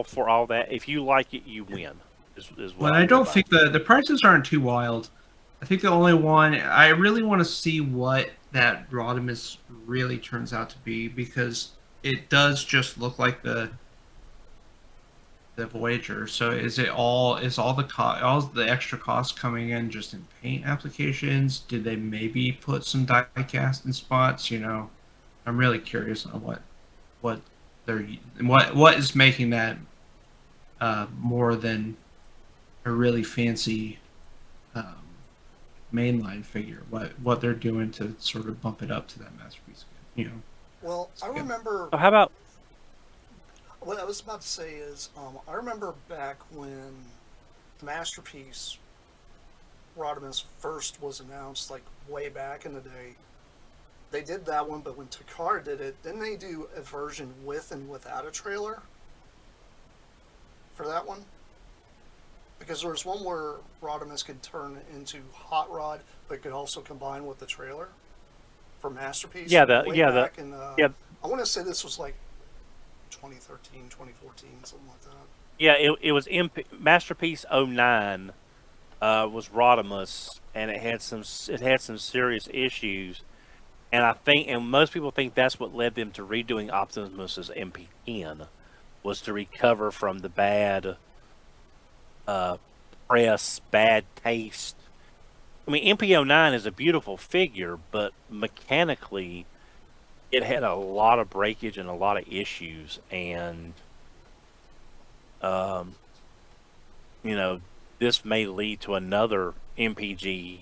Speaker 2: for all that. If you like it, you win. Is what
Speaker 3: I don't think the prices aren't too wild. I think the only one I really want to see what that Rodimus really turns out to be, because it does just look like the Voyager. So is all the extra costs coming in just in paint applications? Did they maybe put some die cast in spots? I'm really curious on what is making that more than a really fancy mainline figure. What they're doing to sort of bump it up to that masterpiece.
Speaker 1: Well, I remember.
Speaker 2: So how about?
Speaker 1: What I was about to say is, I remember back when the Masterpiece Rodimus first was announced, like way back in the day. They did that one, but when Takara did it, didn't they do a version with and without a trailer for that one? Because there was one where Rodimus could turn into Hot Rod, but could also combine with the trailer for Masterpiece.
Speaker 2: I
Speaker 1: want to say this was like 2013, 2014, something like that.
Speaker 2: Yeah, it was Masterpiece 09 was Rodimus, and it had some serious issues, and most people think that's what led them to redoing Optimus's MP10, was to recover from the bad press, bad taste. I mean, MP09 is a beautiful figure, but mechanically, it had a lot of breakage and a lot of issues, and this may lead to another MPG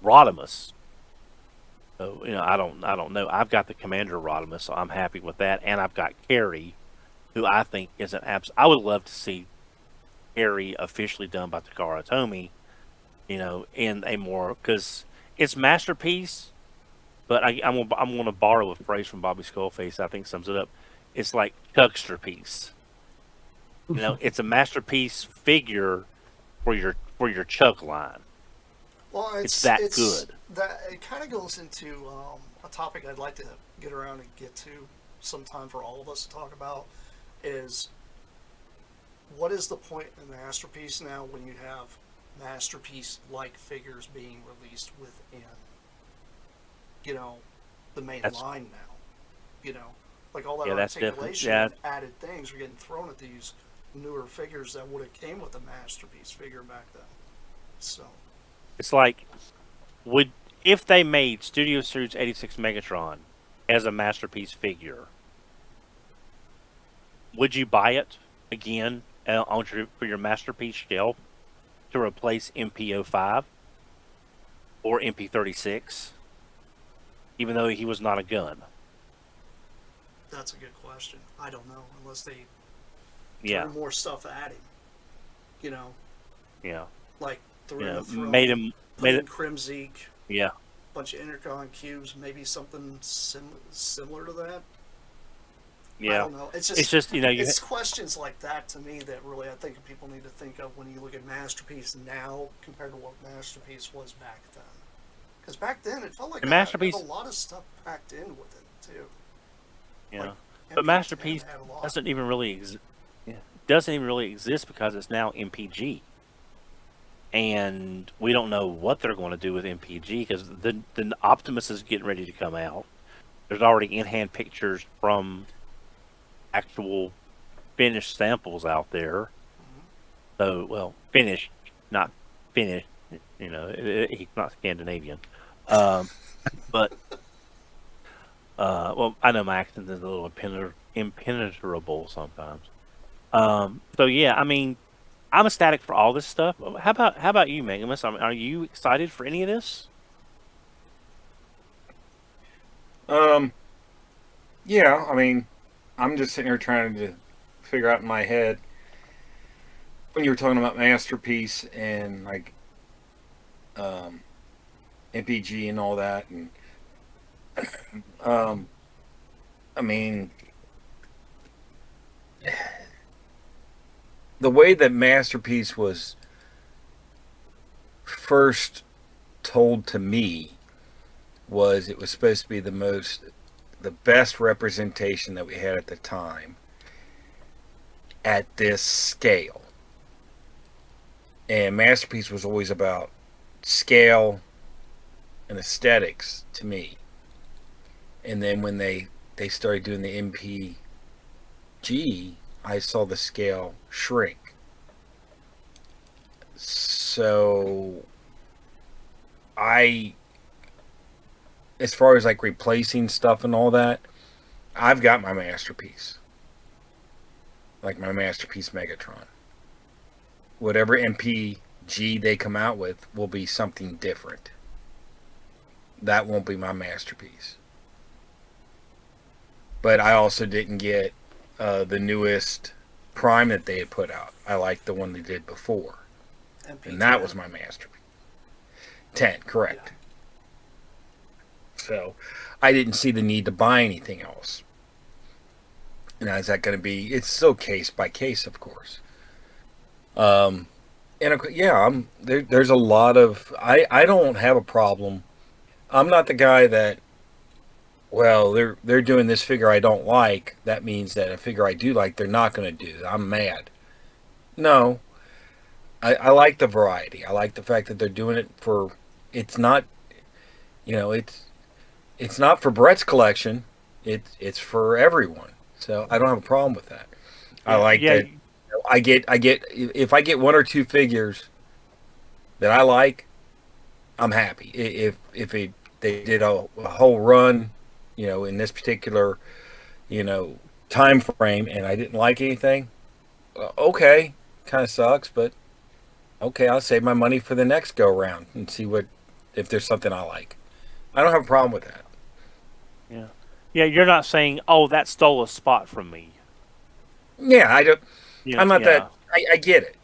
Speaker 2: Rodimus. So I don't know. I've got the Commander Rodimus, so I'm happy with that, and I've got Carrie, who I think is an I would love to see Carrie officially done by Takara Tomy, in a more, because it's Masterpiece. But I'm going to borrow a phrase from Bobby Skullface. I think sums it up. It's like Chuckster piece. It's a Masterpiece figure for your Chuck line.
Speaker 1: Well, it's good. That it kind of goes into a topic I'd like to get around and get to sometime for all of us to talk about. Is what is the point in Masterpiece now when you have Masterpiece-like figures being released within, the main
Speaker 2: That's
Speaker 1: line now? Like all that
Speaker 2: yeah, that's definitely
Speaker 1: articulation
Speaker 2: yeah.
Speaker 1: and added things are getting thrown at these newer figures that would have came with a Masterpiece figure back then. So,
Speaker 2: It's like would if they made Studio Series 86 Megatron as a masterpiece figure, would you buy it again for your masterpiece shelf to replace MP05 or MP36, even though he was not a gun?
Speaker 1: that's a good question. I don't know, unless they
Speaker 2: Yeah,
Speaker 1: threw more stuff at him. You know,
Speaker 2: yeah,
Speaker 1: like threw
Speaker 2: yeah.
Speaker 1: in the throne,
Speaker 2: Made him
Speaker 1: put
Speaker 2: made
Speaker 1: in
Speaker 2: it.
Speaker 1: Crimzeek,
Speaker 2: Yeah,
Speaker 1: bunch of Intercon cubes, maybe something similar to that. I
Speaker 2: yeah.
Speaker 1: don't know. It's
Speaker 2: It's
Speaker 1: just
Speaker 2: just
Speaker 1: it's questions like that to me that really I think people need to think of when you look at Masterpiece now compared to what Masterpiece was back then. Because back then it felt like
Speaker 2: The
Speaker 1: I had
Speaker 2: Masterpiece,
Speaker 1: a lot of stuff packed in with it too.
Speaker 2: yeah.
Speaker 1: Like
Speaker 2: But
Speaker 1: MP10
Speaker 2: Masterpiece
Speaker 1: had a lot.
Speaker 2: doesn't even really exist because it's now MPG, and we don't know what they're going to do with MPG because the Optimus is getting ready to come out. There's already in-hand pictures from actual finished samples out there. So, well, finished, not finished. He's not Scandinavian. Um, but well, I know my accent is a little impenetrable sometimes. So yeah, I mean, I'm ecstatic for all this stuff. How about you, Megamus? I mean, are you excited for any of this?
Speaker 4: Um, yeah, I mean, I'm just sitting here trying to figure out in my head when you were talking about Masterpiece and like um, MPG and all that, and um, I mean, the way that Masterpiece was first told to me was it was supposed to be the best representation that we had at the time at this scale. And Masterpiece was always about scale and aesthetics to me. And then when they started doing the MPG, I saw the scale shrink. So as far as like replacing stuff and all that, I've got my Masterpiece. Like my Masterpiece Megatron. Whatever MPG they come out with will be something different. That won't be my Masterpiece. But I also didn't get the newest Prime that they had put out. I liked the one they did before.
Speaker 1: MP10.
Speaker 4: And that was my Masterpiece. 10, correct.
Speaker 1: Yeah.
Speaker 4: So I didn't see the need to buy anything else. Now, is that going to be? It's still case by case, of course. And yeah, there's a lot of. I don't have a problem. I'm not the guy that. Well, they're doing this figure I don't like. That means that a figure I do like, they're not going to do. I'm mad. No, I like the variety. I like the fact that they're doing it for. It's not. It's not for Brett's collection. It's for everyone. So I don't have a problem with that. I like
Speaker 2: Yeah,
Speaker 4: that. I get if I get one or two figures that I like, I'm happy. They did a whole run, in this particular, time frame, and I didn't like anything. Okay, kind of sucks, but okay, I'll save my money for the next go round and see if there's something I like. I don't have a problem with that.
Speaker 2: yeah, yeah. You're not saying, "Oh, that stole a spot from me."
Speaker 4: Yeah, I don't.
Speaker 2: Yeah,
Speaker 4: I'm not
Speaker 2: yeah.
Speaker 4: that. I get it.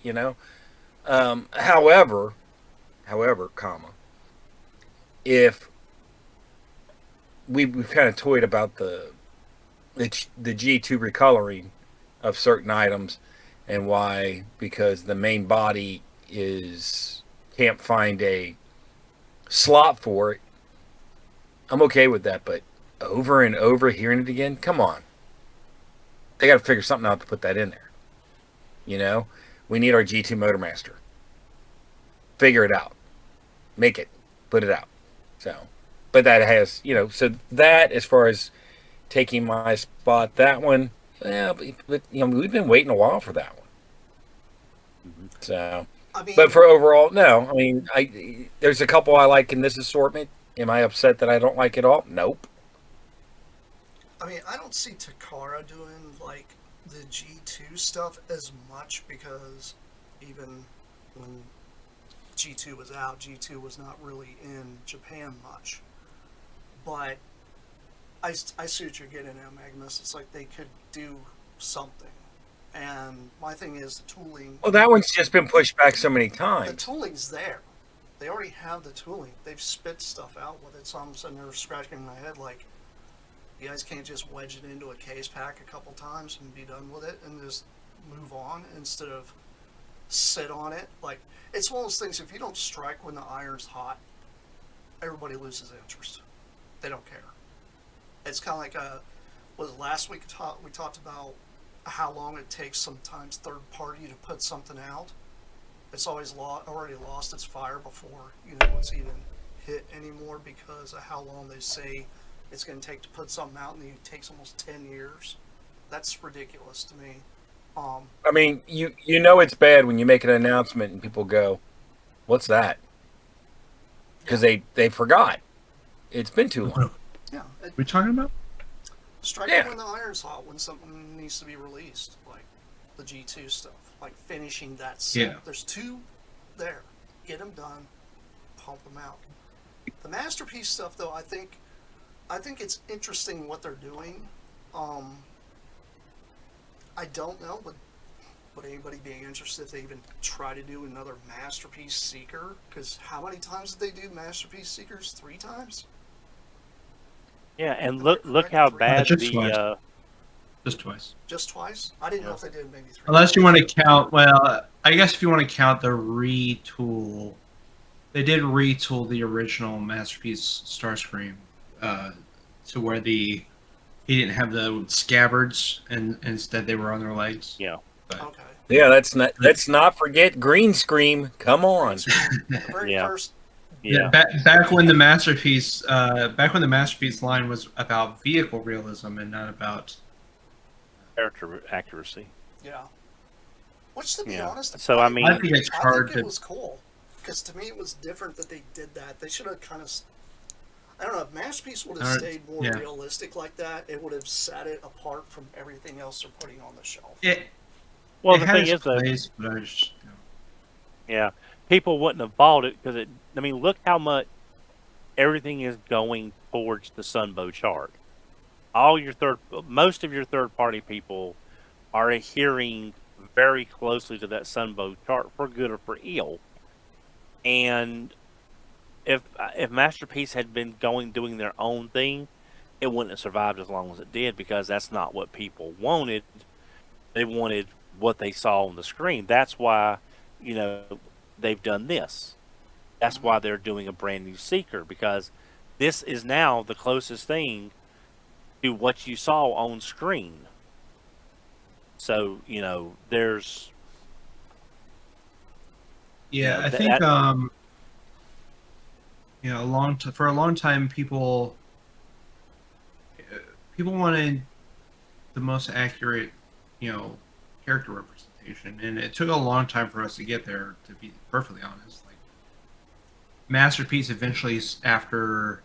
Speaker 4: However, comma, if we've kind of toyed about the G2 recoloring of certain items and why, because the main body can't find a slot for it. I'm okay with that, but over and over hearing it again, come on. They got to figure something out to put that in there. You know, we need our G2 Motormaster. Figure it out, make it, put it out. So, but that has, so that as far as taking my spot, that one, yeah, but we've been waiting a while for that one.
Speaker 2: Mhm.
Speaker 4: So,
Speaker 1: I mean,
Speaker 4: but for overall, no. I mean, there's a couple I like in this assortment. Am I upset that I don't like it all? Nope.
Speaker 1: I don't see Takara doing like the G2 stuff as much because even when G2 was out, G2 was not really in Japan much. But I see what you're getting at, Magnus. It's like they could do something. And my thing is the tooling.
Speaker 4: Well, that one's just been pushed back so many
Speaker 1: The
Speaker 4: times.
Speaker 1: tooling's there. They already have the tooling. They've spit stuff out with it. So I'm sitting there scratching my head like, you guys can't just wedge it into a case pack a couple times and be done with it and just move on instead of sit on it. Like, it's one of those things, if you don't strike when the iron's hot, everybody loses interest. They don't care. It's kind of like, was it last week we talked about how long it takes sometimes third party to put something out. It's always already lost its fire before it's even hit anymore because of how long they say it's going to take to put something out, and it takes almost 10 years. That's ridiculous to me.
Speaker 4: I mean, you know it's bad when you make an announcement and people go, "What's that?" Because they forgot. It's been too long.
Speaker 1: Yeah,
Speaker 3: What are we talking about?
Speaker 1: strike
Speaker 4: Yeah.
Speaker 1: when the iron's hot, when something needs to be released, like the G2 stuff, like finishing that set.
Speaker 3: Yeah.
Speaker 1: There's 2 there. Get them done, pump them out. The masterpiece stuff, though, I think it's interesting what they're doing. I don't know, would anybody be interested if they even try to do another Masterpiece Seeker? Because how many times did they do Masterpiece Seekers? 3 times?
Speaker 2: Yeah, and
Speaker 1: Am I
Speaker 2: look
Speaker 1: correct?
Speaker 2: how
Speaker 1: 3?
Speaker 2: bad
Speaker 3: Just twice.
Speaker 2: the
Speaker 3: Just twice.
Speaker 1: Just twice? I didn't know
Speaker 2: Yeah.
Speaker 1: if they did maybe 3.
Speaker 3: Unless you want to count, well, I guess if you want to count the retool, they did retool the original Masterpiece Starscream to where he didn't have the scabbards, and instead they were on their legs.
Speaker 2: yeah.
Speaker 1: Okay.
Speaker 4: Yeah, let's not forget Green Scream. Come on.
Speaker 1: The very
Speaker 2: Yeah.
Speaker 1: first.
Speaker 2: Yeah.
Speaker 3: Back when the Masterpiece line was about vehicle realism and not about.
Speaker 2: Character accuracy.
Speaker 1: Yeah. Which, to be
Speaker 2: Yeah.
Speaker 1: honest,
Speaker 2: So, I mean-
Speaker 3: I think it's hard
Speaker 1: think it
Speaker 3: to.
Speaker 1: was cool. Because to me, it was different that they did that. They should have kind of. I don't know. If Masterpiece would have stayed more
Speaker 3: yeah.
Speaker 1: realistic like that, it would have set it apart from everything else they're putting on the shelf.
Speaker 2: Well,
Speaker 3: It
Speaker 2: the
Speaker 3: had
Speaker 2: thing
Speaker 3: its
Speaker 2: is, though,
Speaker 3: place, but I just,
Speaker 2: yeah, people wouldn't have bought it because I mean, look how much everything is going towards the Sunbow chart. Most of your third-party people are adhering very closely to that Sunbow chart for good or for ill. And if Masterpiece had been doing their own thing, it wouldn't have survived as long as it did because that's not what people wanted. They wanted what they saw on the screen. That's why, they've done this. That's why they're doing a brand new Seeker because this is now the closest thing to what you saw on screen. So, there's
Speaker 3: yeah,
Speaker 2: Yeah,
Speaker 3: I think for a long time people wanted the most accurate, character representation, and it took a long time for us to get there. To be perfectly honest, like Masterpiece eventually after.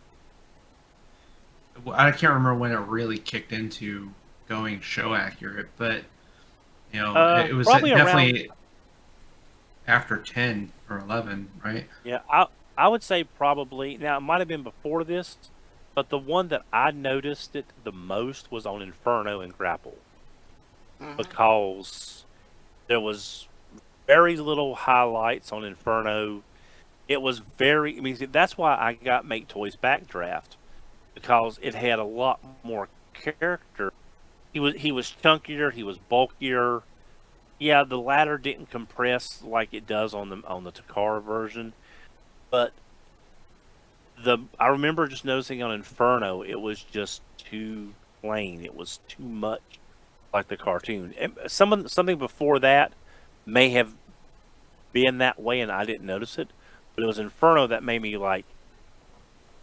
Speaker 3: I can't remember when it really kicked into going show accurate, but it was
Speaker 2: probably
Speaker 3: definitely after 10 or 11, right?
Speaker 2: Yeah, I would say probably. Now, it might have been before this, but the one that I noticed it the most was on Inferno and Grapple because there was very little highlights on Inferno. It was I mean, that's why I got Make Toys Backdraft because it had a lot more character. He was chunkier, he was bulkier. Yeah, the ladder didn't compress like it does on the Takara version, but I remember just noticing on Inferno it was just too plain. It was too much like the cartoon. And something before that, may have been that way and I didn't notice it, but it was Inferno that made me like,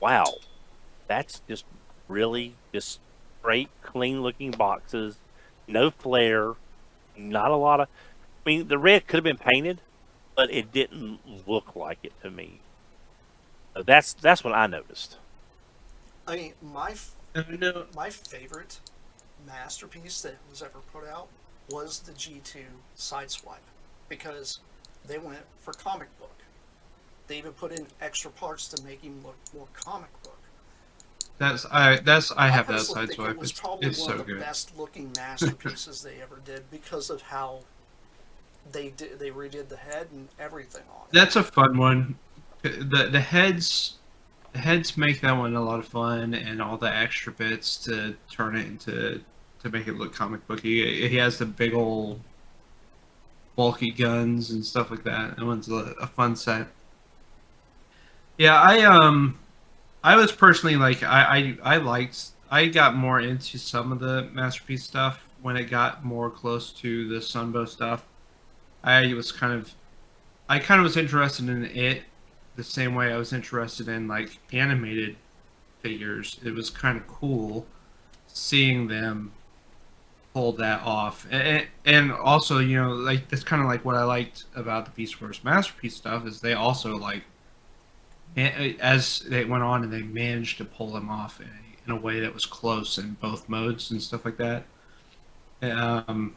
Speaker 2: wow, that's just really just straight, clean looking boxes, no flare, not a lot of. I mean, the red could have been painted, but it didn't look like it to me. So that's what I noticed.
Speaker 1: I mean,
Speaker 3: No,
Speaker 1: my favorite masterpiece that was ever put out was the G2 Sideswipe, because they went for comic book. They even put in extra parts to make him look more comic book.
Speaker 3: I have that
Speaker 1: personally think
Speaker 3: sideswipe.
Speaker 1: it was probably
Speaker 3: It's
Speaker 1: one
Speaker 3: so
Speaker 1: of the
Speaker 3: good.
Speaker 1: best looking masterpieces they ever did because of how they redid the head and everything on it.
Speaker 3: That's a fun one. The heads make that one a lot of fun, and all the extra bits to turn it into to make it look comic booky. He has the big old bulky guns and stuff like that. That one's a fun set. Yeah, I was personally like I liked I got more into some of the masterpiece stuff when it got more close to the Sunbow stuff. I was kind of I kind of was interested in it the same way I was interested in like animated figures. It was kind of cool seeing them pull that off, and also like that's kind of like what I liked about the Beast Wars masterpiece stuff is they also like as they went on and they managed to pull them off in a way that was close in both modes and stuff like that. Um,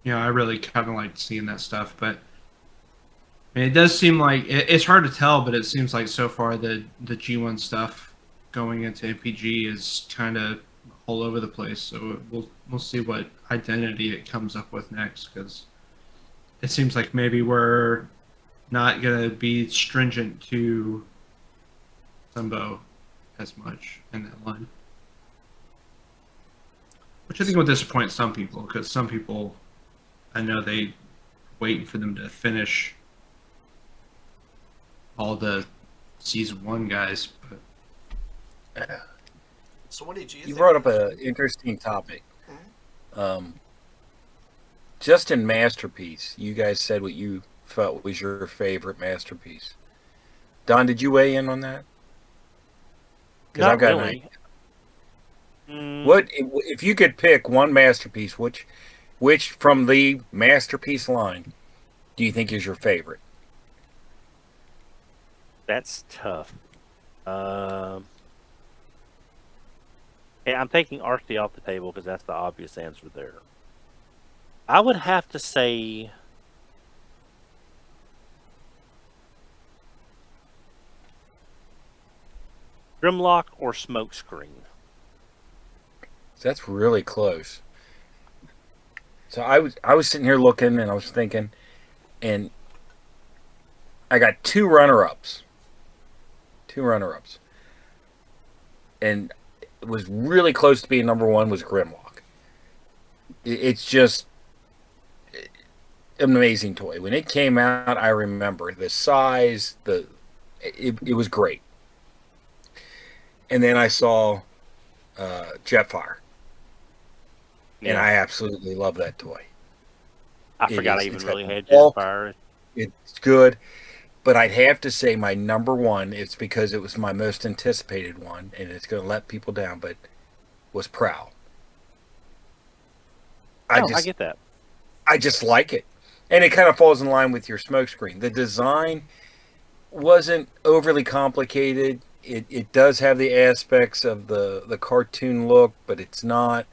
Speaker 3: I really kind of liked seeing that stuff, but I mean, it does seem like it's hard to tell, but it seems like so far the G1 stuff going into MPG is kind of all over the place. So we'll see what identity it comes up with next, because it seems like maybe we're not gonna be stringent to Sunbow as much in that line, which I think will disappoint some people, because some people I know they waiting for them to finish all the season 1 guys, but
Speaker 1: So what did you
Speaker 4: You
Speaker 1: think?
Speaker 4: brought up an interesting topic. Um, just in Masterpiece, you guys said what you felt was your favorite masterpiece. Don, did you weigh in on that? Because
Speaker 2: Not
Speaker 4: I've got an
Speaker 2: really.
Speaker 4: idea. What if you could pick one masterpiece? Which from the masterpiece line do you think is your favorite?
Speaker 2: That's tough. Yeah, I'm taking RC off the table because that's the obvious answer there. I would have to say Grimlock or Smokescreen.
Speaker 4: That's really close. So I was sitting here looking and I was thinking, and I got two runner-ups. And it was really close to being number one was Grimlock. It's just an amazing toy. When it came out, I remember the size, it was great. And then I saw Jetfire, and
Speaker 2: Yeah,
Speaker 4: I absolutely love that toy.
Speaker 2: I
Speaker 4: It
Speaker 2: forgot I
Speaker 4: is.
Speaker 2: even
Speaker 4: It's got
Speaker 2: really
Speaker 4: the
Speaker 2: had
Speaker 4: bulk.
Speaker 2: Jetfire.
Speaker 4: It's good, but I'd have to say my number one. It's because it was my most anticipated one, and it's going to let people down. But was Prowl. I
Speaker 2: No, I
Speaker 4: just
Speaker 2: get that.
Speaker 4: I just like it, and it kind of falls in line with your smokescreen. The design wasn't overly complicated. It does have the aspects of the cartoon look, but it's not.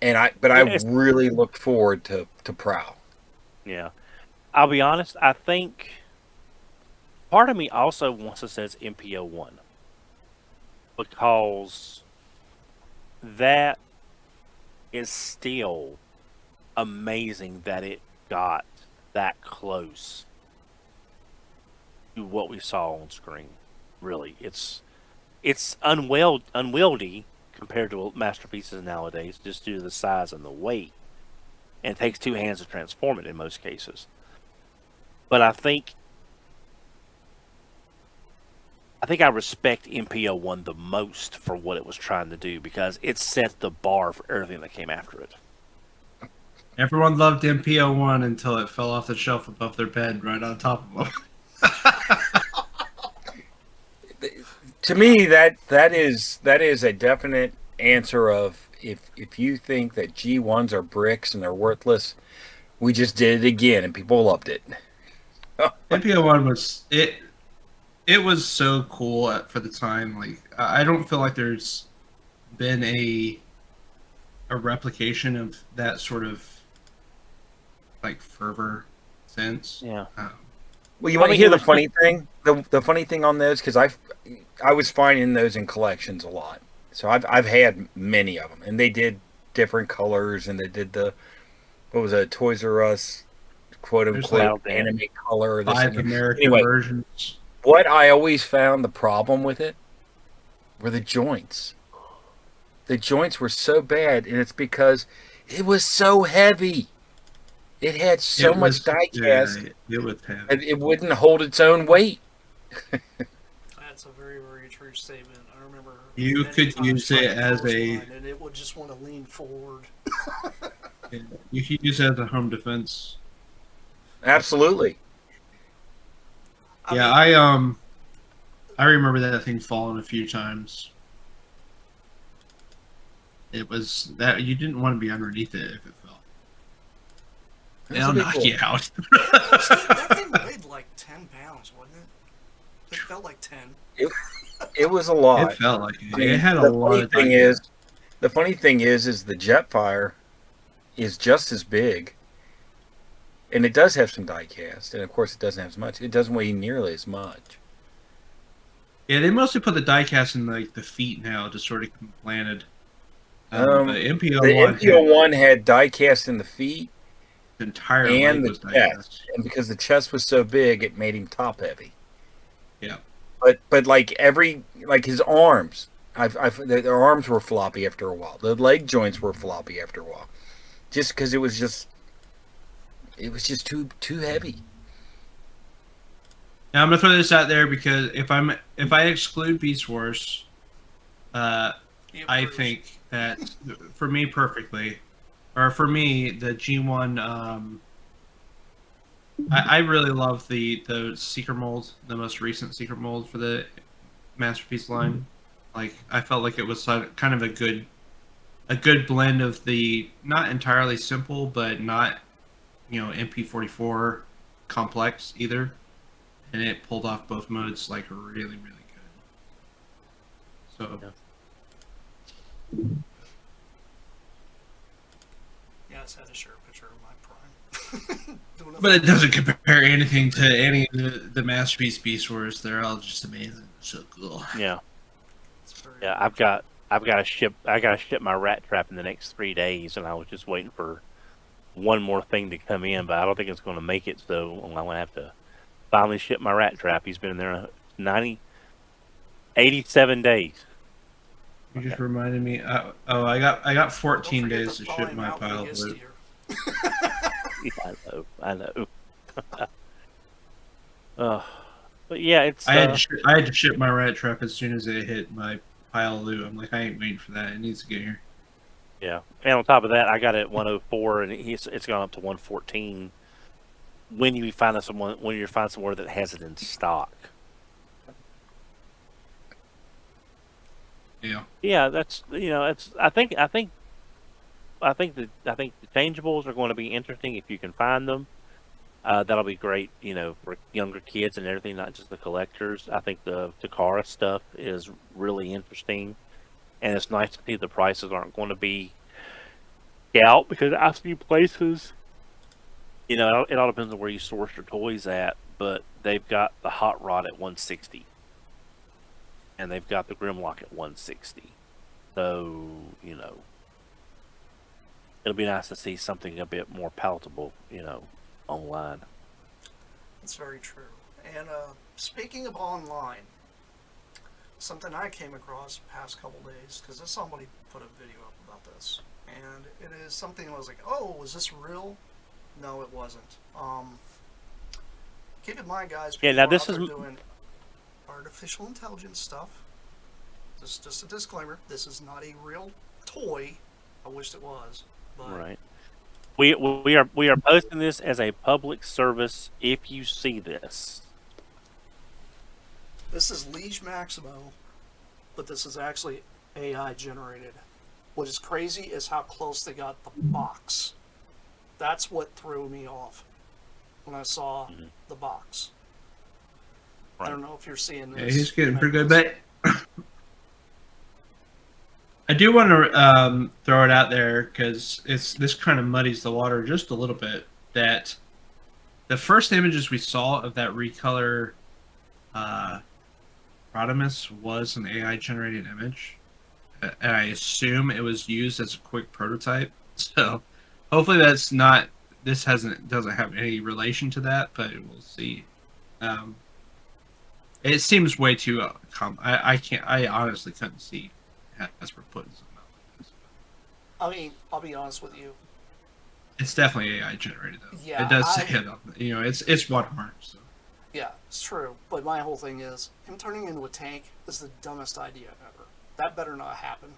Speaker 4: I
Speaker 2: Yeah,
Speaker 4: really looked forward to Prowl.
Speaker 2: yeah. I'll be honest. I think part of me also wants to say it's MPO1 because that is still amazing that it got that close to what we saw on screen. Really, it's unwieldy compared to masterpieces nowadays, just due to the size and the weight, and it takes two hands to transform it in most cases. But I think I respect MPO1 the most for what it was trying to do because it set the bar for everything that came after it.
Speaker 3: Everyone loved MP01 until it fell off the shelf above their bed right on top of them.
Speaker 4: To me, that is a definite answer of if you think that G1s are bricks and they're worthless, we just did it again and people loved it.
Speaker 3: MP01 was it. It was so cool for the time. Like I don't feel like there's been a replication of that sort of like fervor since.
Speaker 2: Yeah.
Speaker 4: Well, you
Speaker 2: I
Speaker 4: want to
Speaker 2: mean,
Speaker 4: hear
Speaker 2: it
Speaker 4: the
Speaker 2: was
Speaker 4: funny thing? The funny thing on those, because I was finding those in collections a lot. So I've had many of them, and they did different colors, and they did the what was it, Toys R Us quote
Speaker 3: There's
Speaker 4: unquote
Speaker 3: like
Speaker 2: Battle Dan.
Speaker 4: anime color or this
Speaker 3: 5
Speaker 4: and that.
Speaker 3: American
Speaker 4: Anyway,
Speaker 3: versions.
Speaker 4: what I always found the problem with it were the joints. The joints were so bad, and it's because it was so heavy. It had so
Speaker 3: It
Speaker 4: much
Speaker 3: was
Speaker 4: die
Speaker 3: yeah,
Speaker 4: cast,
Speaker 3: it was heavy.
Speaker 4: and it wouldn't hold its own weight.
Speaker 1: That's a very, very true statement. I remember
Speaker 3: You
Speaker 1: many
Speaker 3: could
Speaker 1: times
Speaker 3: use
Speaker 1: trying
Speaker 3: it
Speaker 1: to
Speaker 3: as
Speaker 1: close
Speaker 3: a
Speaker 1: mine, and it would just want to lean forward.
Speaker 3: you could use it as a home defense.
Speaker 4: Absolutely.
Speaker 1: I
Speaker 3: Yeah,
Speaker 1: mean,
Speaker 3: I remember that thing falling a few times. It was that you didn't want to be underneath it if it fell.
Speaker 4: That was a
Speaker 3: It'll
Speaker 4: big
Speaker 3: knock
Speaker 4: boy.
Speaker 3: you out.
Speaker 1: that thing weighed like 10 pounds, wasn't it? It felt like 10.
Speaker 4: It was a lot.
Speaker 3: It felt like it.
Speaker 4: I mean,
Speaker 3: It had a
Speaker 4: the
Speaker 3: lot
Speaker 4: funny
Speaker 3: of
Speaker 4: thing
Speaker 3: die
Speaker 4: is,
Speaker 3: cast.
Speaker 4: the funny thing is the Jetfire is just as big, and it does have some die cast, and of course it doesn't have as much. It doesn't weigh nearly as much.
Speaker 3: Yeah, they mostly put the die cast in like the feet now to sort of planted. But
Speaker 4: The
Speaker 3: MPO1
Speaker 4: MPO1 had die cast in the feet
Speaker 3: the entire leg
Speaker 4: and the
Speaker 3: was die
Speaker 4: chest,
Speaker 3: cast.
Speaker 4: and because the chest was so big, it made him top heavy.
Speaker 3: Yeah.
Speaker 4: But like his arms, their arms were floppy after a while. The leg joints were floppy after a while, just because it was just too heavy.
Speaker 3: Now I'm gonna throw this out there because if I exclude Beast Wars,
Speaker 1: He
Speaker 3: I
Speaker 1: approves.
Speaker 3: think that for me perfectly, or for me the G1. I really love the secret mold, the most recent secret mold for the Masterpiece line. Like I felt like it was kind of a good blend of the not entirely simple, but not MP44 complex either, and it pulled off both modes like really really good. So.
Speaker 2: Yeah.
Speaker 1: Yeah, I just had to share a picture of my prime. Doing a
Speaker 3: But it
Speaker 1: photo.
Speaker 3: doesn't compare anything to any of the Masterpiece Beast Wars. They're all just amazing. So cool.
Speaker 2: Yeah.
Speaker 1: It's very
Speaker 2: Yeah, I've got to ship my rat trap in the next 3 days, and I was just waiting for one more thing to come in, but I don't think it's going to make it. So I'm gonna have to finally ship my rat trap. He's been in there 87 days.
Speaker 3: You just reminded me. I got 14
Speaker 1: Don't forget
Speaker 3: days to
Speaker 1: thaw
Speaker 3: ship
Speaker 1: him
Speaker 3: my
Speaker 1: out when he
Speaker 3: pile of
Speaker 1: gets to
Speaker 3: loot.
Speaker 1: you.
Speaker 2: Yeah, I know. But yeah, it's
Speaker 3: I had to ship my rat trap as soon as it hit my pile of loot. I'm like, I ain't waiting for that. It needs to get here.
Speaker 2: yeah. And on top of that, I got it at 104, and it's gone up to 114. When you find somewhere that has it in stock.
Speaker 3: Yeah.
Speaker 2: Yeah, that's it's. I think the changeables are going to be interesting if you can find them. That'll be great, for younger kids and everything, not just the collectors. I think the Takara stuff is really interesting, and it's nice to see the prices aren't going to be out because I've seen places. It all depends on where you source your toys at, but they've got the Hot Rod at 160, and they've got the Grimlock at 160. So it'll be nice to see something a bit more palatable, online.
Speaker 1: That's very true. And speaking of online, something I came across the past couple days, because somebody put a video up about this, and it is something I was like, oh, was this real? No, it wasn't. Keep in mind, guys, people
Speaker 2: Yeah, now
Speaker 1: are
Speaker 2: this
Speaker 1: out there
Speaker 2: is-
Speaker 1: doing artificial intelligence stuff. Just a disclaimer, this is not a real toy. I wished it was. But
Speaker 2: Right. We are posting this as a public service. If you see this,
Speaker 1: This is Liege Maximo, but this is actually AI generated. What is crazy is how close they got the box. That's what threw me off when I saw the box. I
Speaker 2: right.
Speaker 1: don't know if you're seeing
Speaker 3: Yeah,
Speaker 1: this.
Speaker 3: he's getting pretty good.
Speaker 1: Nicholas.
Speaker 3: But I do want to throw it out there because this kind of muddies the water just a little bit. That the first images we saw of that recolor uh, Rodimus was an AI generated image, and I assume it was used as a quick prototype. So hopefully that's not. This doesn't have any relation to that, but we'll see. Um, it seems way too I can't. I honestly couldn't see Hasbro putting something out like this.
Speaker 1: I mean, I'll be honest with you.
Speaker 3: It's definitely AI generated though.
Speaker 1: Yeah,
Speaker 3: It does say it on it's watermark. So
Speaker 1: Yeah, it's true. But my whole thing is, him turning into a tank is the dumbest idea ever. That better not happen.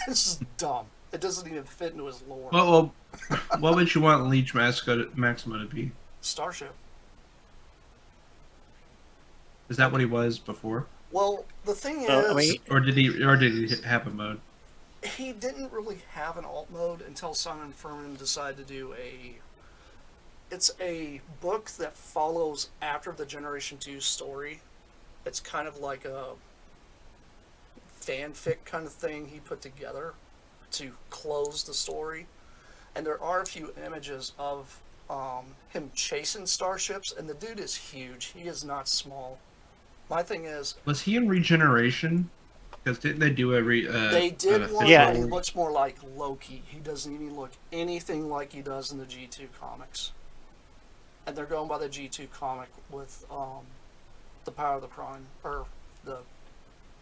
Speaker 1: This is dumb. It doesn't even fit into his lore.
Speaker 3: well, what would you want Leech Maximo to be?
Speaker 1: Starship.
Speaker 3: Is that what he was before,
Speaker 1: Well, the thing is,
Speaker 2: I mean,
Speaker 3: or did he have a mode?
Speaker 1: he didn't really have an alt mode until Simon Furman decided to do it's a book that follows after the Generation 2 story. It's kind of like a fanfic kind of thing he put together to close the story. And there are a few images of him chasing starships, and the dude is huge. He is not small. My thing is,
Speaker 3: Was he in Regeneration? Because didn't they do
Speaker 1: they did
Speaker 3: an
Speaker 1: one
Speaker 2: Yeah.
Speaker 1: where he looks more like Loki. He doesn't even look anything like he does in the G2 comics. And they're going by the G2 comic with the Power of the Prime, or the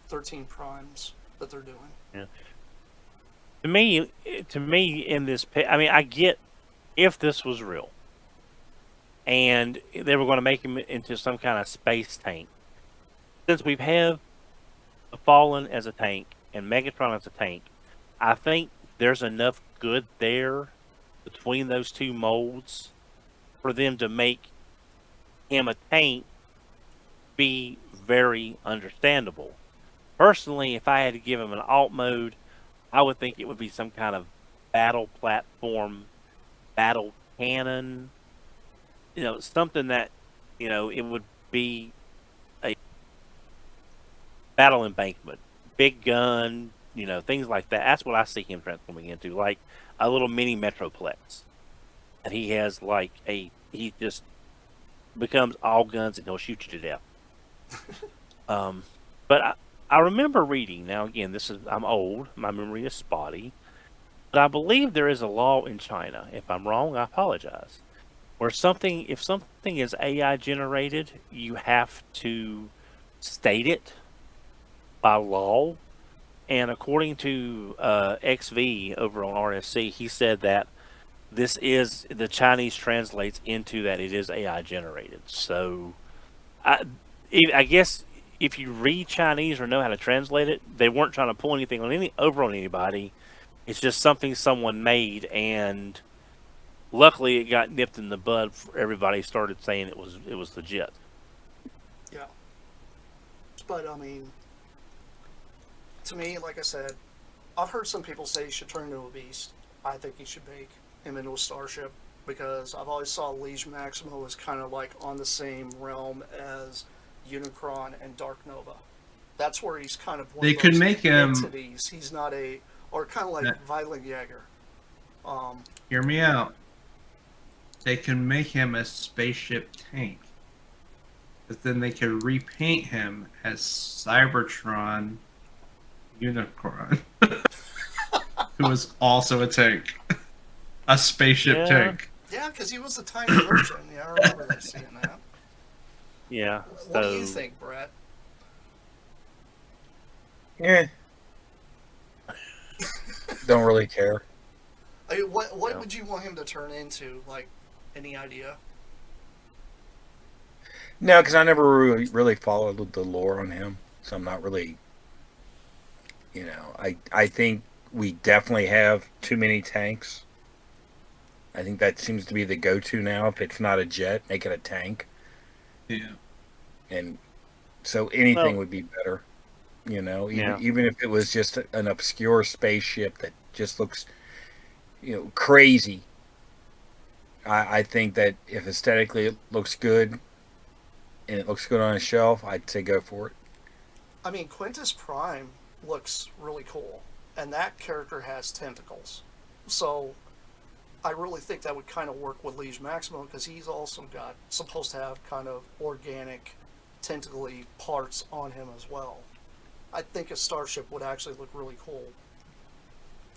Speaker 1: 13 Primes that they're doing.
Speaker 2: to me, in this, I mean, I get if this was real, and they were going to make him into some kind of space tank. Since we've had the Fallen as a tank and Megatron as a tank, I think there's enough good there between those two molds for them to make him a tank be very understandable. Personally, if I had to give him an alt mode, I would think it would be some kind of battle platform, battle cannon, something that, it would be a battle embankment, big gun, things like that. That's what I see him transforming into, like a little mini Metroplex. And he has he just becomes all guns and he'll shoot you to death. But I remember reading, now again, I'm old, my memory is spotty, but I believe there is a law in China. If I'm wrong, I apologize. Where if something is AI generated, you have to state it by law. And according to XV over on RSC, he said that the Chinese translates into that it is AI generated. So I guess if you read Chinese or know how to translate it, they weren't trying to pull anything over on anybody. It's just something someone made, and luckily it got nipped in the bud. Everybody started saying it was legit.
Speaker 1: Yeah. But, I mean, to me, like I said, I've heard some people say he should turn into a beast. I think he should make him into a starship, because I've always saw Liege Maximo as kind of like on the same realm as Unicron and Dark Nova. That's where he's kind of one
Speaker 3: They
Speaker 1: of
Speaker 3: could
Speaker 1: those
Speaker 3: make him-
Speaker 1: entities. He's not or kind of like Violent Jaeger.
Speaker 3: Hear me out. They can make him a spaceship tank, but then they could repaint him as Cybertron Unicron, who is also a tank, a spaceship
Speaker 2: Yeah.
Speaker 3: tank.
Speaker 1: Yeah, because he was a tiny version. Yeah, I remember seeing that.
Speaker 2: Yeah.
Speaker 1: What do you think, Brett?
Speaker 4: Yeah. Don't really care.
Speaker 1: I mean, what
Speaker 2: Yeah.
Speaker 1: would you want him to turn into? Like, any idea?
Speaker 4: No, because I never really followed the lore on him, so I'm not really. I think we definitely have too many tanks. I think that seems to be the go-to now. If it's not a jet, make it a tank,
Speaker 3: Yeah.
Speaker 4: and so anything
Speaker 2: Well,
Speaker 4: would be better. You know,
Speaker 2: yeah.
Speaker 4: even if it was just an obscure spaceship that just looks, crazy. I think that if aesthetically it looks good and it looks good on a shelf, I'd say go for it.
Speaker 1: I mean, Quintus Prime looks really cool, and that character has tentacles. So I really think that would kind of work with Liege Maximo because he's also got supposed to have kind of organic, tentacly parts on him as well. I think a starship would actually look really cool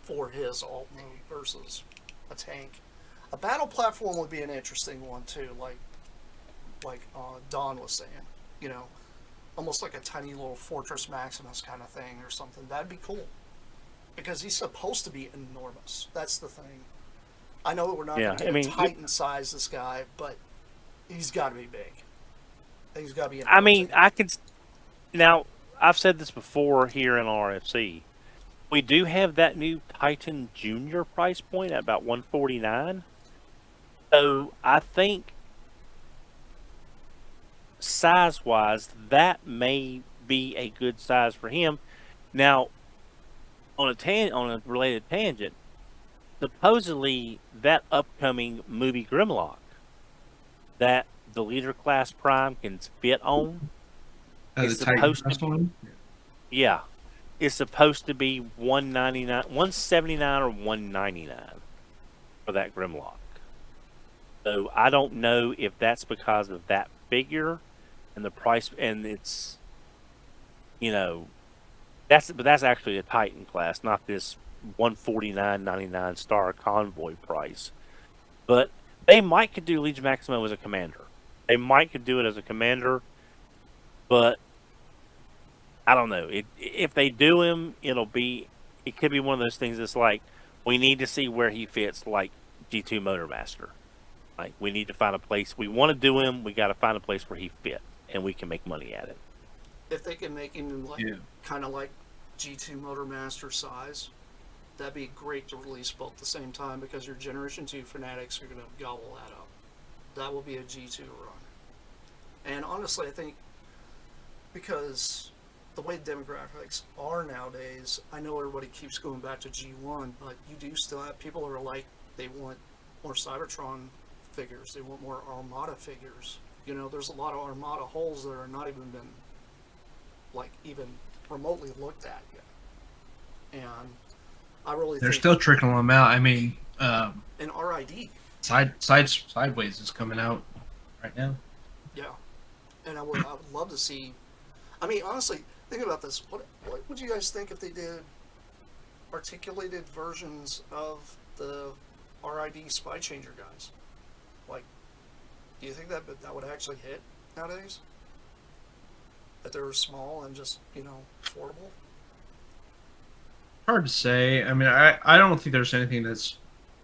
Speaker 1: for his alt mode versus a tank. A battle platform would be an interesting one too, like Don was saying. You know, almost like a tiny little Fortress Maximus kind of thing or something. That'd be cool because he's supposed to be enormous. That's the thing. I know that we're not
Speaker 2: Yeah,
Speaker 1: going to
Speaker 2: I
Speaker 1: get
Speaker 2: mean,
Speaker 1: a Titan size this guy, but he's got to be big. He's got to be
Speaker 2: I mean,
Speaker 1: imposing.
Speaker 2: I could now. I've said this before here in RFC. We do have that new Titan Junior price point at about 149. So I think size wise, that may be a good size for him. Now, on a related tangent, supposedly that upcoming movie Grimlock that the leader class prime can fit on
Speaker 3: The
Speaker 2: is
Speaker 3: Titan
Speaker 2: supposed
Speaker 3: Quest
Speaker 2: to,
Speaker 3: one.
Speaker 2: yeah, is supposed to be 199, 179 or 199 for that Grimlock. So I don't know if that's because of that figure and the price, and it's, you know, that's actually a Titan class, not this 149.99 star convoy price. But they might could do Legion Maximo as a commander. They might could do it as a commander, but I don't know. If they do him, it could be one of those things that's like we need to see where he fits, like G2 Motormaster. Like we need to find a place. We want to do him. We got to find a place where he fits, and we can make money at it.
Speaker 1: If they can make him like
Speaker 3: Yeah.
Speaker 1: kind of like G2 Motormaster size, that'd be great to release both at the same time because your Generation 2 fanatics are going to gobble that up. That will be a G2 run. And honestly, I think because the way demographics are nowadays, I know everybody keeps going back to G1, but you do still have people who are like, they want more Cybertron figures, they want more Armada figures. You know, there's a lot of Armada holes that are not even been, like, even remotely looked at yet. And I really
Speaker 3: They're
Speaker 1: think,
Speaker 3: still trickling them out. I mean,
Speaker 1: an RID,
Speaker 3: Sideways is coming out right now.
Speaker 1: yeah. And I would love to see. I mean, honestly, think about this. What would you guys think if they did articulated versions of the RID Spy Changer guys? Like, do you think that would actually hit nowadays? That they were small and just, affordable?
Speaker 3: Hard to say. I mean, I don't think there's anything that's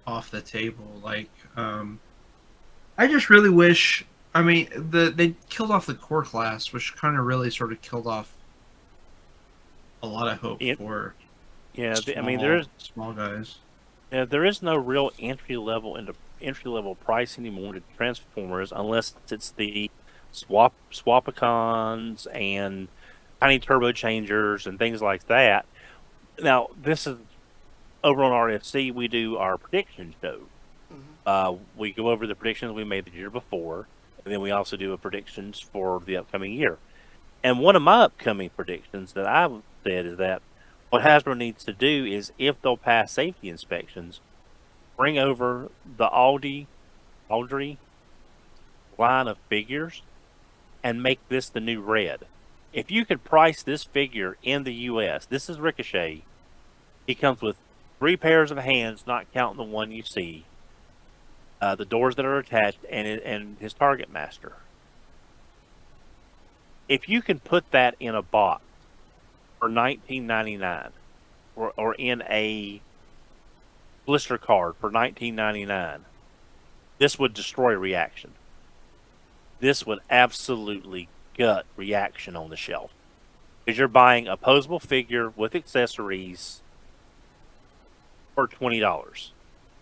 Speaker 3: off the table. Like, I just really wish. I mean, they killed off the core class, which kind of really sort of killed off a lot of hope
Speaker 2: It,
Speaker 3: for
Speaker 2: yeah, I mean
Speaker 3: small guys.
Speaker 2: there is no real entry level price anymore to Transformers unless it's the Swapicons and tiny turbo changers and things like that. Now, this is over on RFC. We do our prediction show. We go over the predictions we made the year before, and then we also do a predictions for the upcoming year. And one of my upcoming predictions that I've said is that what Hasbro needs to do is, if they'll pass safety inspections, bring over the Aldrey line of figures and make this the new Red. If you could price this figure in the U.S., this is Ricochet. He comes with 3 pairs of hands, not counting the one you see, the doors that are attached, and his target master. If you can put that in a box for $19.99, or in a blister card for $19.99, this would destroy Reaction. This would absolutely gut Reaction on the shelf. Because you're buying a posable figure with accessories for $20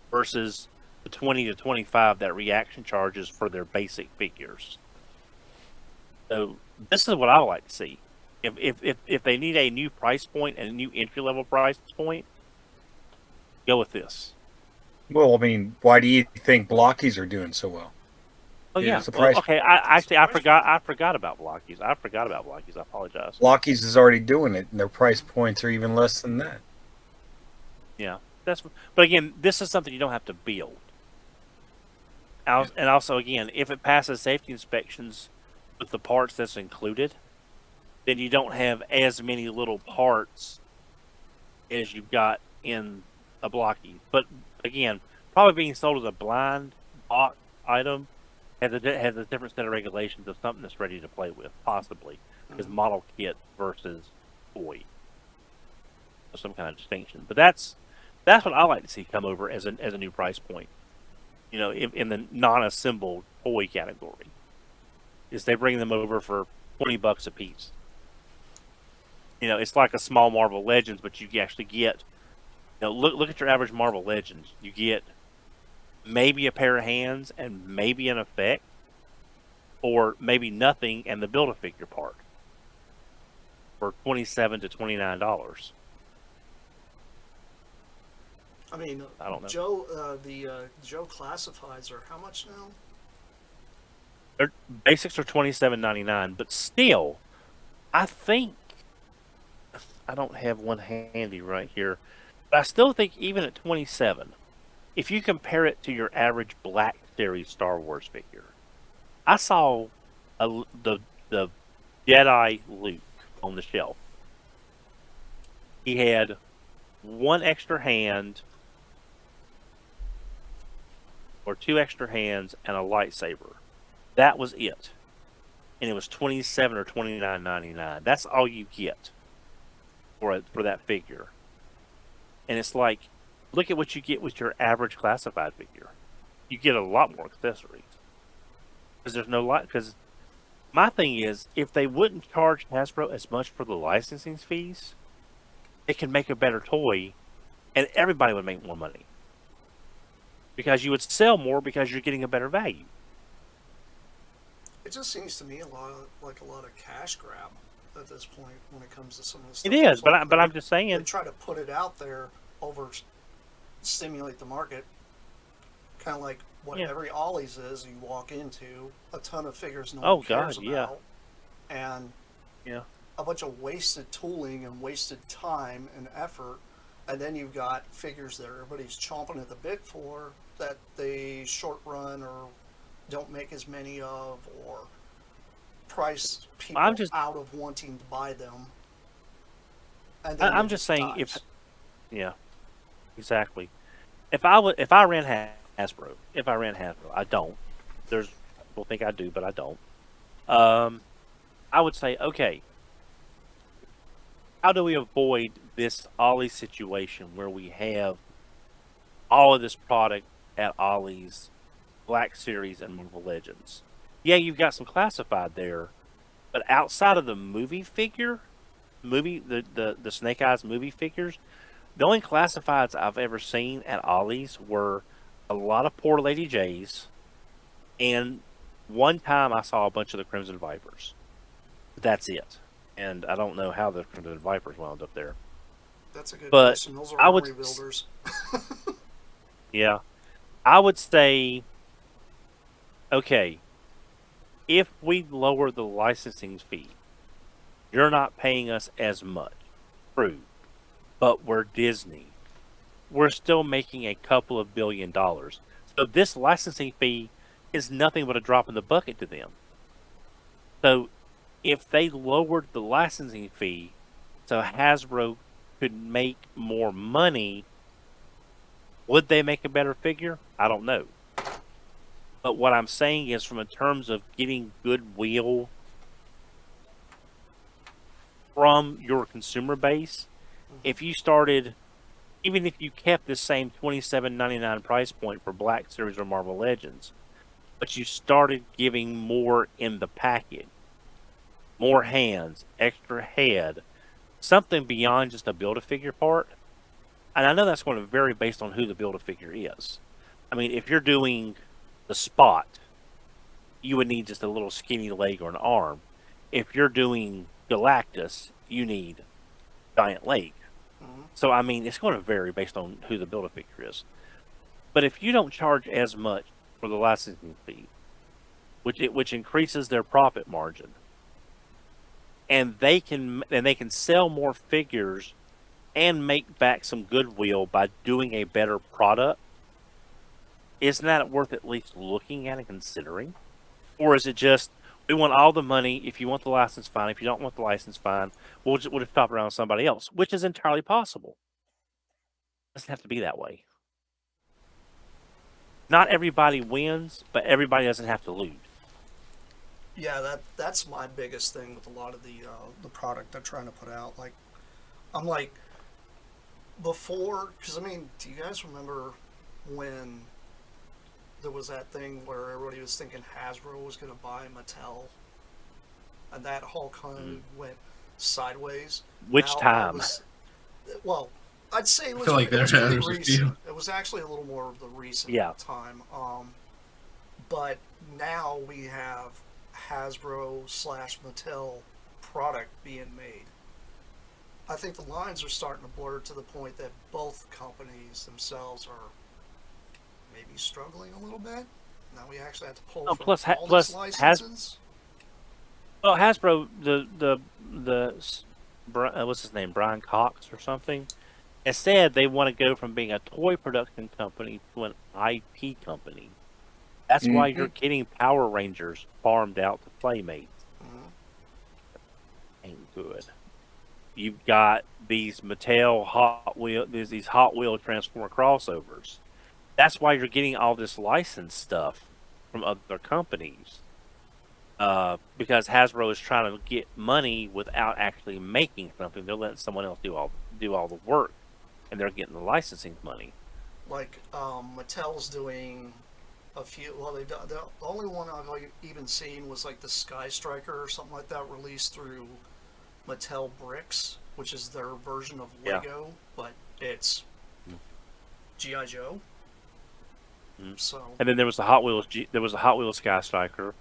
Speaker 2: versus the 20 to 25 that reaction charges for their basic figures. So this is what I would like to see. If they need a new price point and a new entry level price point, go with this.
Speaker 4: Well, I mean, why do you think blockies are doing so well?
Speaker 2: Oh
Speaker 3: Yeah.
Speaker 2: yeah.
Speaker 4: It's the
Speaker 2: Well,
Speaker 4: price.
Speaker 2: okay. I actually I forgot about blockies. I forgot about blockies. I apologize.
Speaker 4: Blockies is already doing it, and their price points are even less than that.
Speaker 2: Yeah. But again, this is something you don't have to build. And also, again, if it passes safety inspections with the parts that's included, then you don't have as many little parts as you've got in a blocky. But again, probably being sold as a blind box item has a different set of regulations of something that's ready to play with, possibly, because model kit versus toy, some kind of distinction. But that's what I like to see come over as a new price point. You know, in the non-assembled toy category, is they bring them over for $20 a piece. You know, it's like a small Marvel Legends, but you actually get, you know, look at your average Marvel Legends. You get maybe a pair of hands and maybe an effect, or maybe nothing and the Build-A-Figure part for $27 to $29.
Speaker 1: I mean,
Speaker 2: I don't know.
Speaker 1: Joe classifieds are how much now?
Speaker 2: Their basics are $27.99, but still, I think I don't have one handy right here, but I still think even at 27, if you compare it to your average Black Series Star Wars figure, I saw the Jedi Luke on the shelf. He had one extra hand, or two extra hands, and a lightsaber. That was it, and it was $27 or $29.99. That's all you get for that figure. And it's like, look at what you get with your average classified figure. You get a lot more accessories because there's no light. Because my thing is, if they wouldn't charge Hasbro as much for the licensing fees, they can make a better toy, and everybody would make more money because you would sell more because you're getting a better value.
Speaker 1: It just seems to me a lot of cash grab at this point when it comes to some of the stuff.
Speaker 2: It is, but
Speaker 1: Like
Speaker 2: I'm just saying.
Speaker 1: they try to put it out there over stimulate the market, kind of like what
Speaker 2: Yeah.
Speaker 1: every Ollie's is. You walk into a ton of figures no
Speaker 2: Oh,
Speaker 1: one cares
Speaker 2: God, yeah.
Speaker 1: about, and
Speaker 2: Yeah.
Speaker 1: a bunch of wasted tooling and wasted time and effort, and then you've got figures that everybody's chomping at the bit for that they short run or don't make as many of, or price people out of wanting to buy them. And then
Speaker 2: I'm
Speaker 1: it
Speaker 2: just saying,
Speaker 1: dies.
Speaker 2: yeah, exactly. If I ran Hasbro, I don't. There's people think I do, but I don't. I would say, okay, how do we avoid this Ollie situation where we have all of this product at Ollie's, Black Series, and Marvel Legends? Yeah, you've got some classified there, but outside of the the Snake Eyes movie figures, the only classifieds I've ever seen at Ollie's were a lot of Poor Lady J's, and one time I saw a bunch of the Crimson Vipers. But that's it. And I don't know how the Crimson Vipers wound up there.
Speaker 1: That's a good
Speaker 2: But
Speaker 1: question. Those are
Speaker 2: I would
Speaker 1: armory builders.
Speaker 2: Yeah. I would say, okay, if we lower the licensing fee, you're not paying us as much. True. But we're Disney. We're still making a couple of $1 billion. So this licensing fee is nothing but a drop in the bucket to them. So if they lowered the licensing fee so Hasbro could make more money, would they make a better figure? I don't know. But what I'm saying is, from in terms of getting goodwill from your consumer base, if you started, even if you kept the same $27.99 price point for Black Series or Marvel Legends, but you started giving more in the package, more hands, extra head, something beyond just a Build-A-Figure part. And I know that's going to vary based on who the Build-A-Figure is. I mean, if you're doing the spot, you would need just a little skinny leg or an arm. If you're doing Galactus, you need giant leg.
Speaker 1: Mhm.
Speaker 2: So I mean, it's going to vary based on who the Build-A-Figure is. But if you don't charge as much for the licensing fee, which increases their profit margin, and they can sell more figures and make back some goodwill by doing a better product, isn't that worth at least looking at and considering? Or is it just we want all the money? If you want the license, fine. If you don't want the license, fine. We'll just shop around with somebody else, which is entirely possible. It doesn't have to be that way. Not everybody wins, but everybody doesn't have to lose.
Speaker 1: Yeah, that's my biggest thing with a lot of the product they're trying to put out. Like, I'm like, before, because I mean, do you guys remember when there was that thing where everybody was thinking Hasbro was going to buy Mattel, and that whole kind of went sideways?
Speaker 2: Which
Speaker 1: Now,
Speaker 2: time?
Speaker 1: well, I'd say it was,
Speaker 3: feel like
Speaker 1: it was
Speaker 3: there
Speaker 1: pretty
Speaker 3: was a
Speaker 1: recent.
Speaker 3: few.
Speaker 1: It was actually a little more of the recent
Speaker 2: Yeah.
Speaker 1: time. But now we have Hasbro / Mattel product being made. I think the lines are starting to blur to the point that both companies themselves are maybe struggling a little bit. Now we actually have to pull
Speaker 2: Oh,
Speaker 1: from
Speaker 2: plus
Speaker 1: all
Speaker 2: plus
Speaker 1: these licenses.
Speaker 2: Well, Hasbro, what's his name, Brian Cox or something, has said they want to go from being a toy production company to an IP company. That's why you're getting Power Rangers farmed out to Playmates.
Speaker 1: Mhm.
Speaker 2: Ain't good. You've got these Mattel these Hot Wheel Transformer crossovers. That's why you're getting all this licensed stuff from other companies. Because Hasbro is trying to get money without actually making something. They're letting someone else do all the work, and they're getting the licensing money.
Speaker 1: Like Mattel's doing a few. Well, the only one I've like even seen was like the Sky Striker or something like that, released through Mattel Bricks, which is their version of
Speaker 2: Yeah.
Speaker 1: Lego, but it's GI Joe.
Speaker 2: Mhm.
Speaker 1: So
Speaker 2: And then there was the Hot Wheels. There was the Hot Wheels Sky Striker,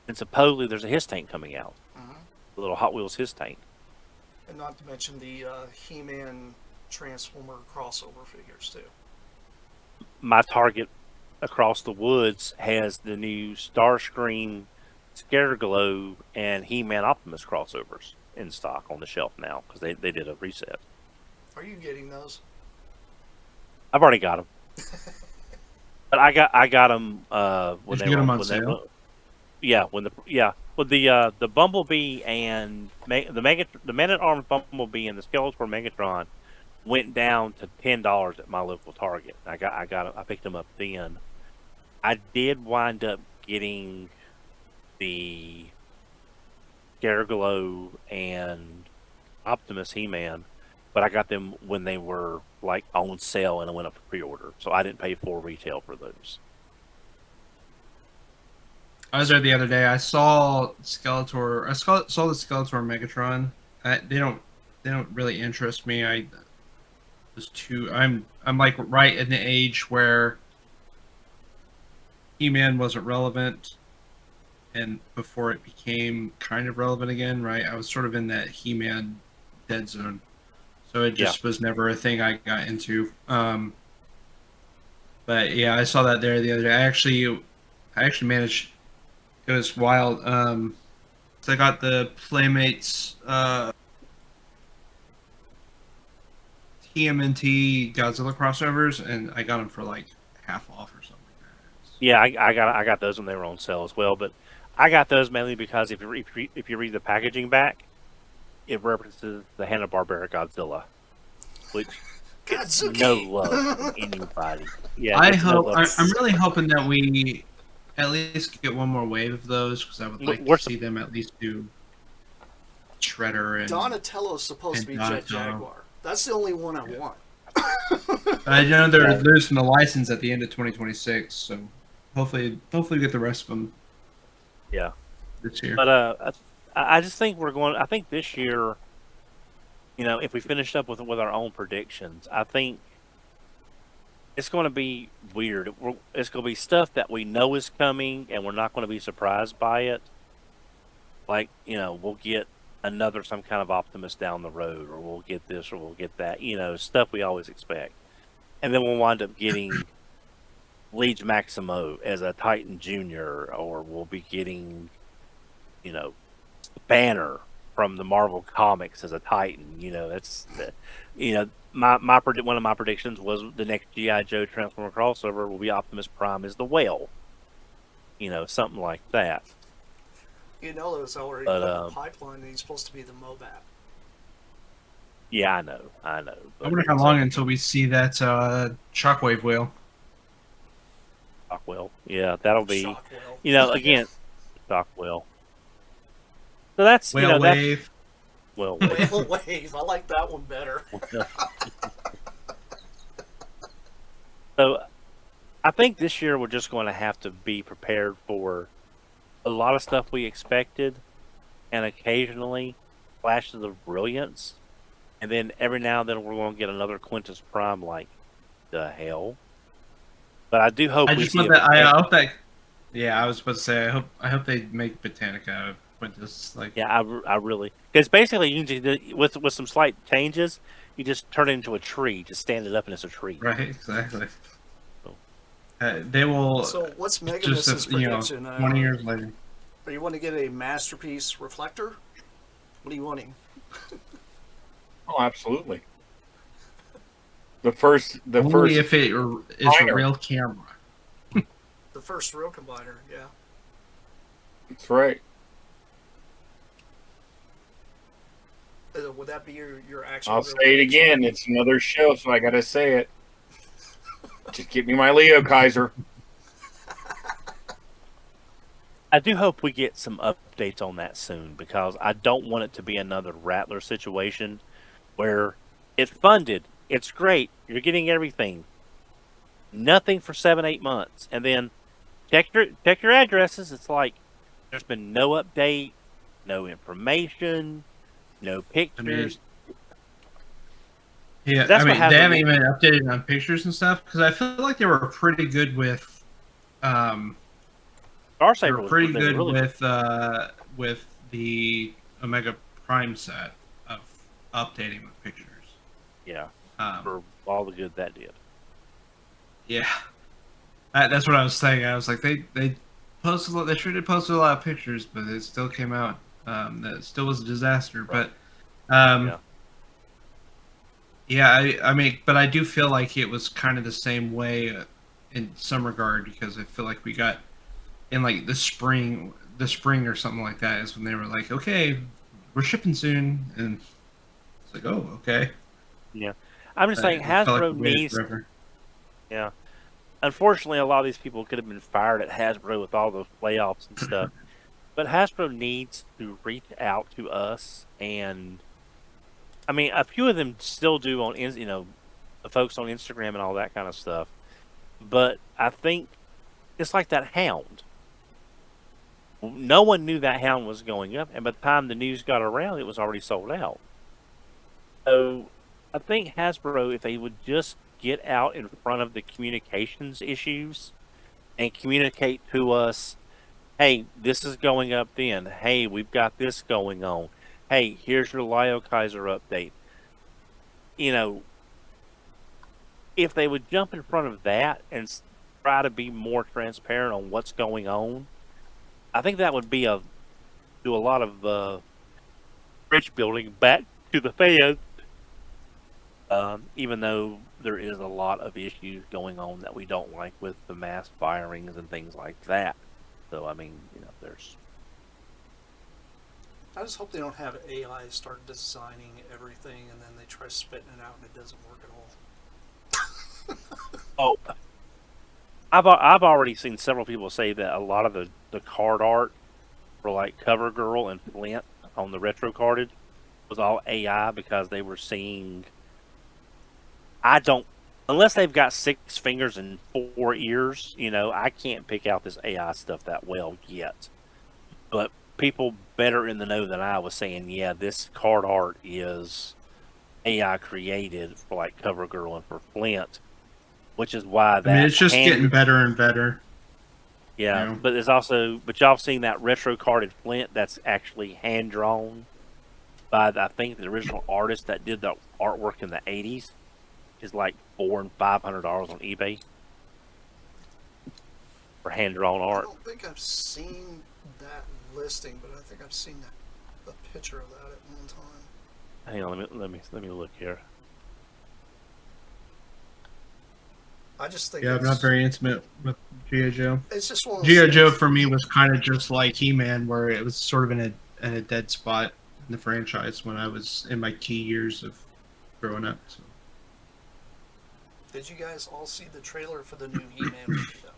Speaker 2: and supposedly there's a His Tank coming out.
Speaker 1: mhm.
Speaker 2: The little Hot Wheels His Tank.
Speaker 1: And not to mention the He-Man Transformer crossover figures too.
Speaker 2: My Target across the woods has the new Starscream, Scareglow, and He-Man Optimus crossovers in stock on the shelf now because they did a reset.
Speaker 1: Are you getting those?
Speaker 2: I've already got them, but I got them when
Speaker 3: Did
Speaker 2: they
Speaker 3: you get
Speaker 2: were
Speaker 3: 'em on
Speaker 2: when
Speaker 3: sale?
Speaker 2: the Bumblebee and the Man at Arms Bumblebee and the Skeletor Megatron went down to $10 at my local Target. I picked them up then. I did wind up getting the Scareglow and Optimus He-Man, but I got them when they were like on sale and I went up for pre-order, so I didn't pay full retail for those.
Speaker 3: I was there the other day. I saw Skeletor. Saw the Skeletor Megatron. They don't really interest me. I was too. I'm like right in the age where He-Man wasn't relevant, and before it became kind of relevant again. Right. I was sort of in that He-Man dead zone, so it just was never a thing I got into. But yeah, I saw that there the other day. I actually managed. It was wild. So I got the Playmates TMNT Godzilla crossovers, and I got them for like half off or something like that.
Speaker 2: Yeah, I got those when they were on sale as well, but I got those mainly because if you read the packaging back, it references the Hanna-Barbera Godzilla, which gets
Speaker 1: Godzuki!
Speaker 2: no love from anybody. Yeah,
Speaker 3: I
Speaker 2: gets no
Speaker 3: hope.
Speaker 2: love.
Speaker 3: I'm really hoping that we at least get one more wave of those because I would like
Speaker 2: We're
Speaker 3: to see them at least do Shredder and.
Speaker 1: Donatello's supposed to be Jet
Speaker 3: Donatello.
Speaker 1: Jaguar. That's the only one I want.
Speaker 3: I know they're losing the license at the end of 2026, so hopefully we get the rest of them
Speaker 2: Yeah,
Speaker 3: this year.
Speaker 2: but I just think we're going. I think this year, if we finished up with our own predictions, I think it's going to be weird. It's going to be stuff that we know is coming, and we're not going to be surprised by it. Like, we'll get another some kind of Optimus down the road, or we'll get this, or we'll get that. Stuff we always expect, and then we'll wind up getting Leeds Maximo as a Titan Junior, or we'll be getting, Banner from the Marvel comics as a Titan. That's one of my predictions was the next GI Joe Transformer crossover will be Optimus Prime as the Whale. Something like that.
Speaker 1: There's already
Speaker 2: But,
Speaker 1: a pipeline, and he's supposed to be the Mobat.
Speaker 2: Yeah, I know.
Speaker 3: I wonder how long until we see that Shockwave whale.
Speaker 2: Shockwell. Yeah, that'll be.
Speaker 1: Shockwell.
Speaker 2: Again, Shockwell. So that's
Speaker 3: Whale wave.
Speaker 2: Well,
Speaker 1: Whale Wave. I like that one better.
Speaker 2: So, I think this year we're just going to have to be prepared for a lot of stuff we expected, and occasionally flashes of brilliance, and then every now and then we're going to get another Quintus Prime. Like, the hell. But I do hope
Speaker 3: I
Speaker 2: we
Speaker 3: just
Speaker 2: see.
Speaker 3: want that. I hope that. Yeah, I was supposed to say. I hope they make Botanica out of Quintus. Like.
Speaker 2: Yeah, I really, because basically you can just, with some slight changes, you just turn it into a tree, just stand it up and it's a tree.
Speaker 3: Right. Exactly. They will.
Speaker 1: So what's
Speaker 3: just
Speaker 1: Megamus's prediction?
Speaker 3: 20 years later.
Speaker 1: Are you want to get a masterpiece reflector? What are you wanting?
Speaker 4: Oh, absolutely. The
Speaker 3: Only
Speaker 4: first.
Speaker 3: if it is a real camera.
Speaker 1: The first real combiner, yeah.
Speaker 4: That's right.
Speaker 1: Would that be your actual?
Speaker 4: I'll say it again. It's another show, so I gotta say it. Just get me my Leo Kaiser.
Speaker 2: I do hope we get some updates on that soon, because I don't want it to be another Rattler situation where it's funded, it's great, you're getting everything, nothing for 7-8 months, and then check your addresses. It's like there's been no update, no information, no pictures.
Speaker 3: Yeah,
Speaker 2: That's what
Speaker 3: they
Speaker 2: happened
Speaker 3: haven't even updated on pictures and stuff, because I feel like they were pretty good with. They
Speaker 2: Starsaber
Speaker 3: were
Speaker 2: was
Speaker 3: pretty
Speaker 2: they were
Speaker 3: good
Speaker 2: really
Speaker 3: with the Omega Prime set of updating with pictures.
Speaker 2: Yeah,
Speaker 3: Um,
Speaker 2: for all the good that did.
Speaker 3: yeah, that's what I was saying. I was like, they posted, they sure did post a lot of pictures, but it still came out. That still was a disaster.
Speaker 2: Right.
Speaker 3: But yeah, I mean, but I do feel like it was kind of the same way in some regard, because I feel like we got in like the spring or something like that is when they were like, okay, we're shipping soon, and it's like, oh, okay.
Speaker 2: Yeah, I'm just saying
Speaker 3: It felt like
Speaker 2: Hasbro
Speaker 3: we waited
Speaker 2: needs.
Speaker 3: forever.
Speaker 2: Yeah, unfortunately, a lot of these people could have been fired at Hasbro with all those playoffs and stuff. But Hasbro needs to reach out to us, and I mean, a few of them still do on the folks on Instagram and all that kind of stuff. But I think it's like that Hound. No one knew that Hound was going up, and by the time the news got around, it was already sold out. So I think Hasbro, if they would just get out in front of the communications issues and communicate to us, hey, this is going up then. Hey, we've got this going on. Hey, here's your Leo Kaiser update. If they would jump in front of that and try to be more transparent on what's going on, I think that would be do a lot of bridge building back to the fans. Even though there is a lot of issues going on that we don't like with the mass firings and things like that. So, I mean, there's...
Speaker 1: I just hope they don't have AI start designing everything and then they try spitting it out and it doesn't work at all.
Speaker 2: Oh, I've already seen several people say that a lot of the card art for like CoverGirl and Flint on the retro carded was all AI, because they were seeing... unless they've got 6 fingers and 4 ears, I can't pick out this AI stuff that well yet. But people better in the know than I was saying, yeah, this card art is AI created for like CoverGirl and for Flint. which is why
Speaker 3: I
Speaker 2: that
Speaker 3: mean, it's just
Speaker 2: hand,
Speaker 3: getting better and better.
Speaker 2: yeah.
Speaker 3: Yeah.
Speaker 2: But there's also, but y'all seen that retro carded flint that's actually hand drawn by I think the original artist that did the artwork in the '80s is like $400 and $500 on eBay for hand drawn
Speaker 1: I
Speaker 2: art.
Speaker 1: don't think I've seen that listing, but I think I've seen a picture of that at one time.
Speaker 2: Hang on, let me look here.
Speaker 1: I just think
Speaker 3: Yeah, I'm not
Speaker 1: it's,
Speaker 3: very intimate with G.I. Joe.
Speaker 1: it's just one of those
Speaker 3: G.I. Joe
Speaker 1: things-
Speaker 3: for me was kind of just like He-Man, where it was sort of in a dead spot in the franchise when I was in my key years of growing up. So.
Speaker 1: Did you guys all see the trailer for the new He-Man movie, though?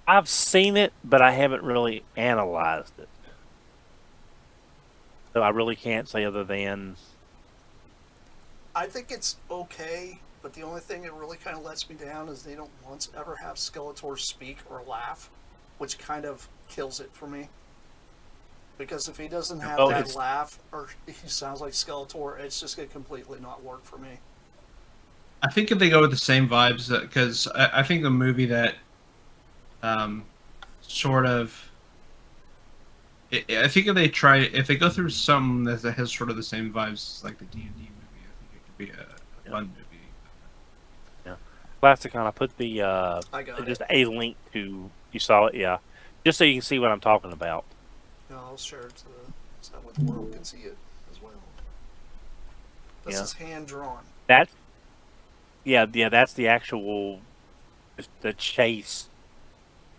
Speaker 2: I've seen it, but I haven't really analyzed it. So I really can't say other than
Speaker 1: I think it's okay, but the only thing that really kind of lets me down is they don't once ever have Skeletor speak or laugh, which kind of kills it for me. Because if he doesn't have
Speaker 2: Oh,
Speaker 1: that
Speaker 2: it's-
Speaker 1: laugh, or he sounds like Skeletor, it's just going to completely not work for me.
Speaker 3: I think if they go with the same vibes, because I think the movie that sort of. I think if they go through something that has sort of the same vibes as like the D&D movie, I think it could be a fun movie.
Speaker 2: Plasticon. I put the
Speaker 1: I got
Speaker 2: just
Speaker 1: it.
Speaker 2: a link to, you saw it, yeah, just so you can see what I'm talking about.
Speaker 1: No, I'll share it so that way the world can see it as well. This
Speaker 2: Yeah.
Speaker 1: is hand drawn.
Speaker 2: That's that's the actual the chase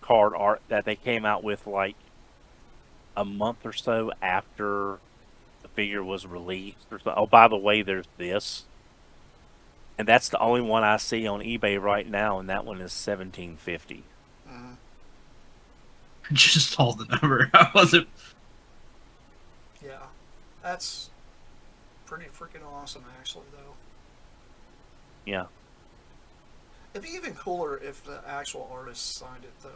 Speaker 2: card art that they came out with like a month or so after the figure was released. Or so. Oh, by the way, there's this, and that's the only one I see on eBay right now, and that one is $17.50.
Speaker 1: Mm-hmm.
Speaker 3: Just saw the number. I wasn't.
Speaker 1: Yeah, that's pretty freaking awesome, actually, though.
Speaker 2: Yeah,
Speaker 1: It'd be even cooler if the actual artist signed it, though.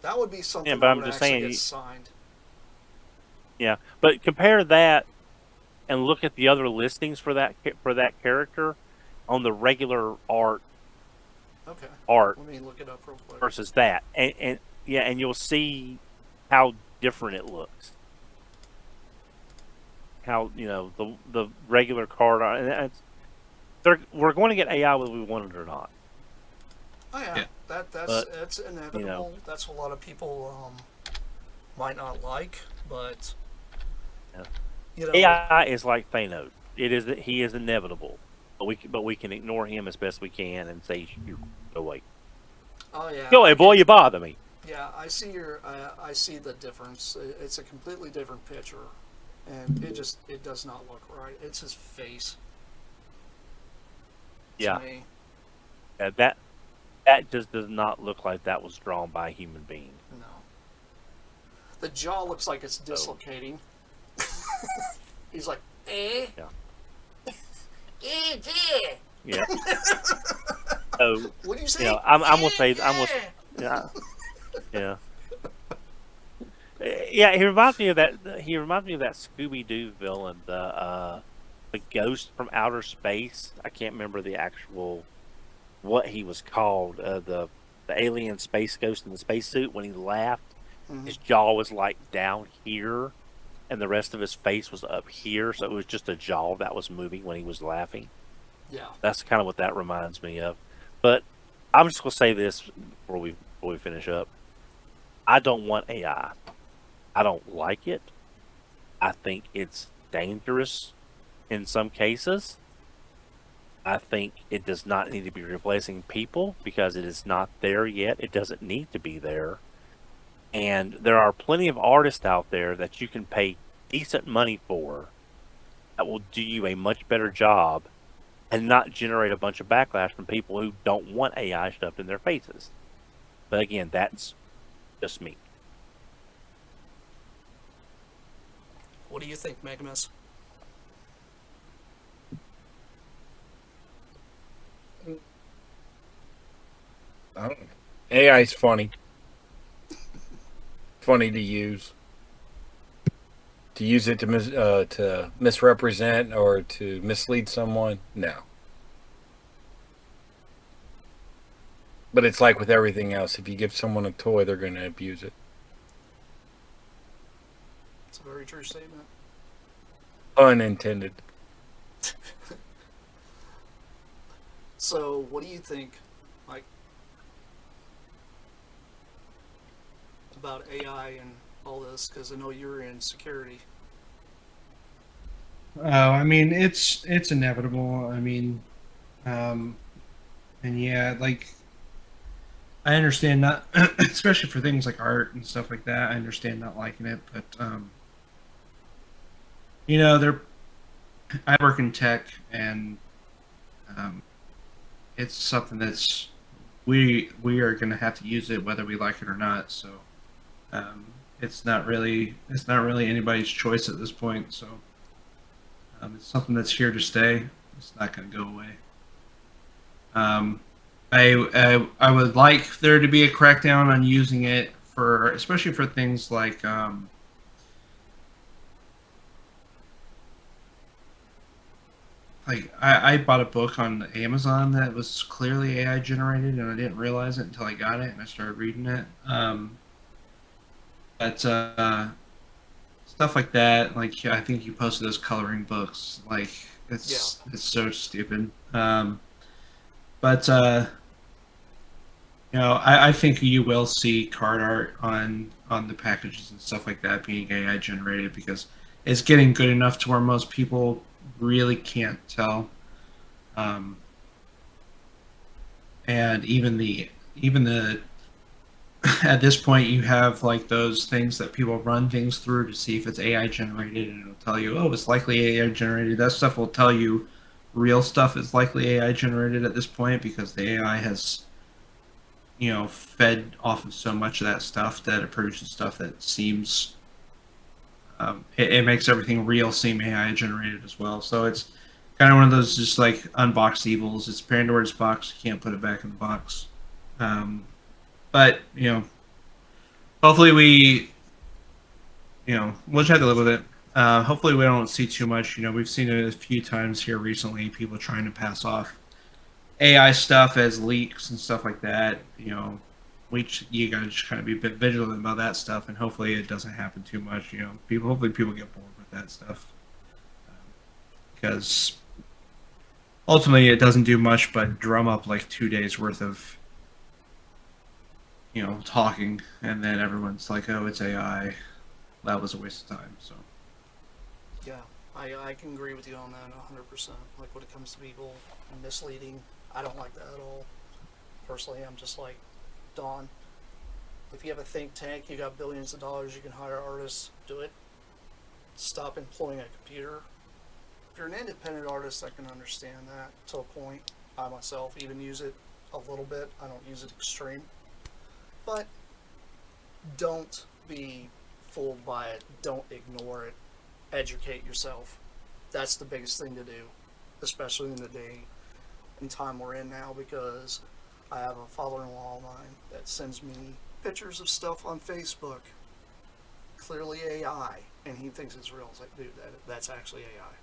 Speaker 1: That would be something
Speaker 2: but
Speaker 1: that
Speaker 2: I'm
Speaker 1: would
Speaker 2: just
Speaker 1: actually
Speaker 2: saying,
Speaker 1: get
Speaker 2: you-
Speaker 1: signed.
Speaker 2: yeah. But compare that and look at the other listings for that character on the regular art
Speaker 1: Okay,
Speaker 2: art
Speaker 1: let me look it up real quick.
Speaker 2: versus that, and yeah, and you'll see how different it looks. How the regular card art, and we're going to get AI whether we want it or not.
Speaker 1: Oh yeah,
Speaker 3: Yeah.
Speaker 1: that's inevitable. That's what a lot of people might not like, but
Speaker 2: Yeah. AI is like Thanos. He is inevitable, but we can ignore him as best we can and say, "You go away,
Speaker 1: Oh yeah,
Speaker 2: go away, boy, you bother me."
Speaker 1: Yeah, I see I see the difference. It's a completely different picture, and it does not look right. It's his face. To
Speaker 2: Yeah.
Speaker 1: me.
Speaker 2: That just does not look like that was drawn by a human being.
Speaker 1: No. The jaw looks like it's dislocating. He's like, eh?
Speaker 2: Yeah.
Speaker 1: Eh.
Speaker 2: Yeah. So
Speaker 1: What do you say?
Speaker 2: I'm gonna say yeah. Yeah. Yeah, he reminds me of that. He reminds me of that Scooby Doo villain, the ghost from outer space. I can't remember the actual what he was called. The alien space ghost in the spacesuit. When he laughed, his jaw was like down here, and the rest of his face was up here. So it was just a jaw that was moving when he was laughing.
Speaker 1: Yeah.
Speaker 2: That's kind of what that reminds me of. But I'm just gonna say this before we finish up. I don't want AI. I don't like it. I think it's dangerous in some cases. I think it does not need to be replacing people because it is not there yet. It doesn't need to be there. And there are plenty of artists out there that you can pay decent money for that will do you a much better job and not generate a bunch of backlash from people who don't want AI shoved in their faces. But again, that's just me.
Speaker 1: What do you think, Megamus?
Speaker 4: I don't know. AI is funny. Funny to use. To use it to misrepresent or to mislead someone, no. But it's like with everything else. If you give someone a toy, they're going to abuse it.
Speaker 1: It's a very true statement.
Speaker 4: Unintended.
Speaker 1: So, what do you think, like, about AI and all this? Because I know you're in security.
Speaker 3: Oh, I mean, it's inevitable. I mean, um, and yeah, like I understand not, especially for things like art and stuff like that. I understand not liking it, but you know, they're. I work in tech, and um, it's something that's we are going to have to use it whether we like it or not. So um, it's not really anybody's choice at this point. So it's something that's here to stay. It's not going to go away. Um, I would like there to be a crackdown on using it for, especially for things like I bought a book on Amazon that was clearly AI generated, and I didn't realize it until I got it and I started reading it. But stuff like that, like I think you posted those coloring books, like it's so stupid. But you know, I think you will see card art on the packages and stuff like that being AI generated because it's getting good enough to where most people really can't tell. Um, and even the at this point you have like those things that people run things through to see if it's AI generated, and it'll tell you, oh, it's likely AI generated. That stuff will tell you real stuff is likely AI generated at this point because the AI has, you know, fed off of so much of that stuff that it produces stuff that seems it makes everything real seem AI generated as well. So it's kind of one of those just like unboxed evils. It's Pandora's box. You can't put it back in the box. Um, but you know, hopefully we'll just have to live with it. Hopefully we don't see too much. You know, we've seen it a few times here recently. People trying to pass off AI stuff as leaks and stuff like that. You know, you gotta just kind of be a bit vigilant about that stuff, and hopefully it doesn't happen too much. You know, hopefully people get bored with that stuff because ultimately it doesn't do much but drum up like 2 days worth of, you know, talking, and then everyone's like, oh, it's AI. That was a waste of time. So
Speaker 1: Yeah, I can agree with you on that 100%. Like when it comes to people misleading, I don't like that at all. Personally, I'm just like, Don, if you have a think tank, you got billions of dollars, you can hire artists, do it. Stop employing a computer. If you're an independent artist, I can understand that to a point. I myself even use it a little bit. I don't use it extreme. But don't be fooled by it. Don't ignore it. Educate yourself. That's the biggest thing to do, especially in the day and time we're in now, because I have a father-in-law of mine that sends me pictures of stuff on Facebook, clearly AI, and he thinks it's real. It's like, dude, that's actually AI.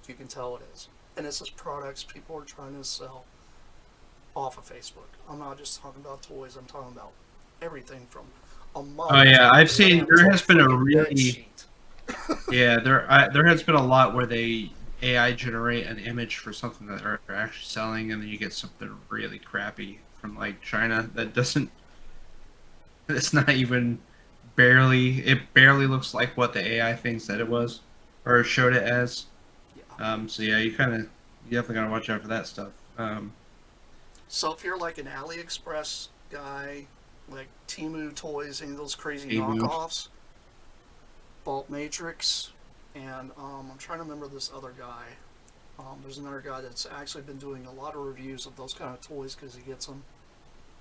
Speaker 1: You can tell it is. And this is products people are trying to sell off of Facebook. I'm not just talking about toys. I'm talking about everything from a mug.
Speaker 3: oh yeah, I've
Speaker 1: to
Speaker 3: seen
Speaker 1: lamp
Speaker 3: there
Speaker 1: to
Speaker 3: has been a
Speaker 1: freaking bed
Speaker 3: really
Speaker 1: sheet.
Speaker 3: yeah there has been a lot where they AI generate an image for something that are actually selling, and then you get something really crappy from like China that doesn't. It's not even barely. It barely looks like what the AI thing said it was, or showed it as.
Speaker 1: Yeah.
Speaker 3: So yeah, you definitely gotta watch out for that stuff.
Speaker 1: So if you're like an AliExpress guy, like Temu Toys, any of those crazy
Speaker 3: Temu.
Speaker 1: knockoffs, Vault Matrix, and I'm trying to remember this other guy. There's another guy that's actually been doing a lot of reviews of those kind of toys because he gets them.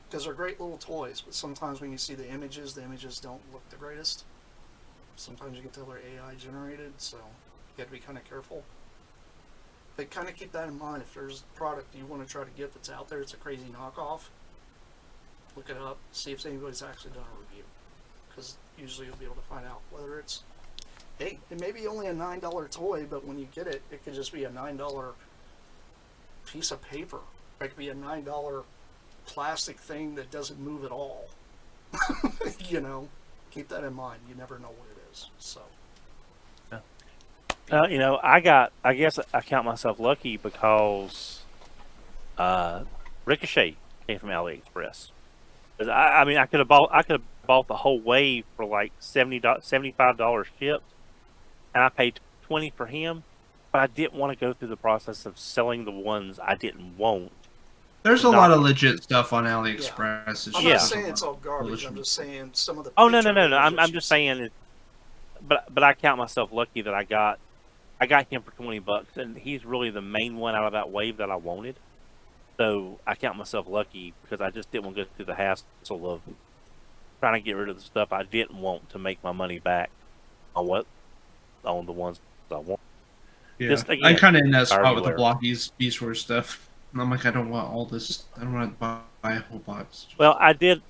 Speaker 1: Because they're great little toys, but sometimes when you see the images don't look the greatest. Sometimes you can tell they're AI generated, so you have to be kind of careful. But kind of keep that in mind. If there's a product you want to try to get that's out there, it's a crazy knockoff, look it up, see if anybody's actually done a review. Because usually you'll be able to find out whether it's, hey, it may be only a $9 toy, but when you get it, it could just be a $9 piece of paper. It could be a $9 plastic thing that doesn't move at all. You know, keep that in mind. You never know what it is. So,
Speaker 2: You know, I guess I count myself lucky because Ricochet came from AliExpress. 'Cause I mean, I could have bought the whole wave for like $75 shipped, and I paid 20 for him. But I didn't want to go through the process of selling the ones I didn't want.
Speaker 3: There's a
Speaker 2: Not-
Speaker 3: lot of legit stuff on AliExpress. It's
Speaker 1: I'm
Speaker 3: just
Speaker 1: not
Speaker 2: Yeah.
Speaker 1: saying it's all garbage. I'm just saying some of the.
Speaker 2: Oh no.
Speaker 1: picture
Speaker 2: I'm
Speaker 1: images
Speaker 2: just
Speaker 1: you
Speaker 2: saying it. But I count myself lucky that I got him for $20, and he's really the main one out of that wave that I wanted. So I count myself lucky because I just didn't want to go through the hassle of trying to get rid of the stuff I didn't want to make my money back on the ones I want.
Speaker 3: Yeah,
Speaker 2: Just,
Speaker 3: I'm
Speaker 2: again,
Speaker 3: kind of in that spot
Speaker 2: already
Speaker 3: with the
Speaker 2: aware.
Speaker 3: blockies Beast Wars stuff. And I'm like, I don't want all this. I don't want to buy a whole box.
Speaker 2: Well, I did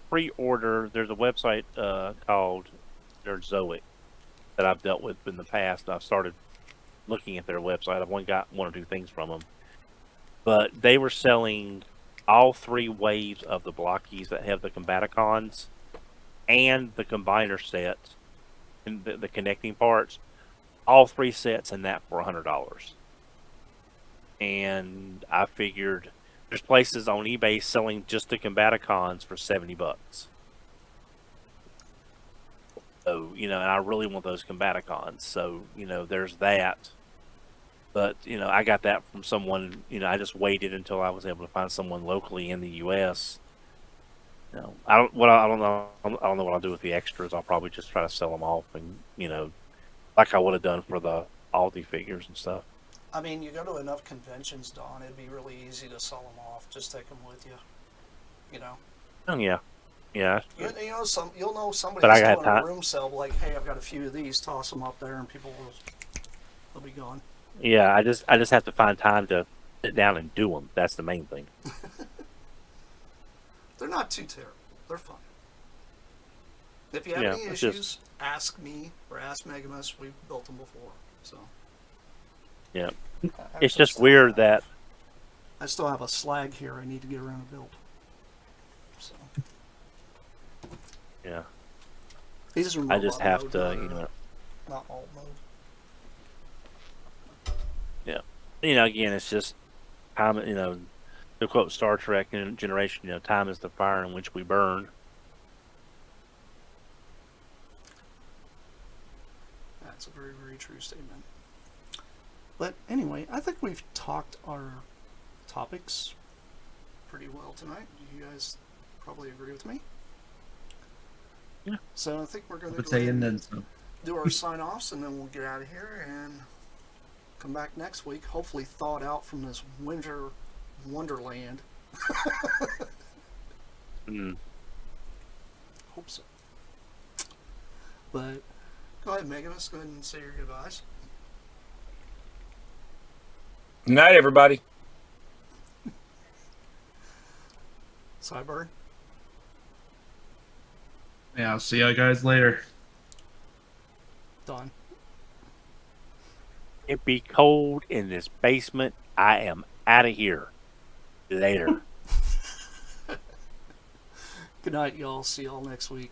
Speaker 2: pre-order. There's a website called Zoic that I've dealt with in the past. I've started looking at their website. I've only got one or two things from them, but they were selling all 3 waves of the blockies that have the Combaticons and the combiner set and the connecting parts. All 3 sets in that for $100. And I figured there's places on eBay selling just the Combaticons for $70. So, you know, and I really want those Combaticons. So, you know, there's that. But, you know, I got that from someone, you know, I just waited until I was able to find someone locally in the US. You know, I don't know what I'll do with the extras. I'll probably just try to sell them off and, you know, like I would have done for the Aldi figures and stuff.
Speaker 1: I mean, you go to enough conventions, Don. It'd be really easy to sell them off. Just take them with you. You know.
Speaker 2: Oh yeah, yeah.
Speaker 1: You know, you'll know somebody
Speaker 2: But I
Speaker 1: that's
Speaker 2: got
Speaker 1: doing a
Speaker 2: time.
Speaker 1: room sale. Like, hey, I've got a few of these. Toss them up there, and they'll be gone.
Speaker 2: Yeah, I just have to find time to sit down and do them. That's the main thing.
Speaker 1: They're not too terrible. They're fine. If you have
Speaker 2: Yeah,
Speaker 1: any
Speaker 2: it's
Speaker 1: issues,
Speaker 2: just-
Speaker 1: ask me or ask Megamus. We've built them before, so.
Speaker 2: Yeah.
Speaker 1: I
Speaker 2: It's
Speaker 1: actually
Speaker 2: just
Speaker 1: still
Speaker 2: weird
Speaker 1: have-
Speaker 2: that
Speaker 1: I still have a slag here I need to get around to build. So
Speaker 2: yeah.
Speaker 1: these are
Speaker 2: I just
Speaker 1: robot
Speaker 2: have
Speaker 1: mode,
Speaker 2: to,
Speaker 1: not,
Speaker 2: you know.
Speaker 1: not alt mode.
Speaker 2: You know, again, it's just time. You know, to quote Star Trek and Generation, you know, time is the fire in which we burn.
Speaker 1: That's a very, very true statement. But anyway, I think we've talked our topics pretty well tonight. You guys probably agree with me.
Speaker 2: Yeah.
Speaker 1: So I think we're going to
Speaker 3: But
Speaker 1: go
Speaker 3: say
Speaker 1: ahead
Speaker 3: and
Speaker 1: and
Speaker 3: then some.
Speaker 1: do our sign-offs, and then we'll get out of here and come back next week, hopefully thawed out from this winter wonderland.
Speaker 2: Mm.
Speaker 1: Hope so. But go ahead, Megamus. Go ahead and say your goodbyes.
Speaker 4: Good night, everybody.
Speaker 1: Cyber.
Speaker 3: Yeah, I'll see you guys later.
Speaker 1: Don.
Speaker 2: It be cold in this basement. I am out of here. Later.
Speaker 1: Good night, y'all. See y'all next week.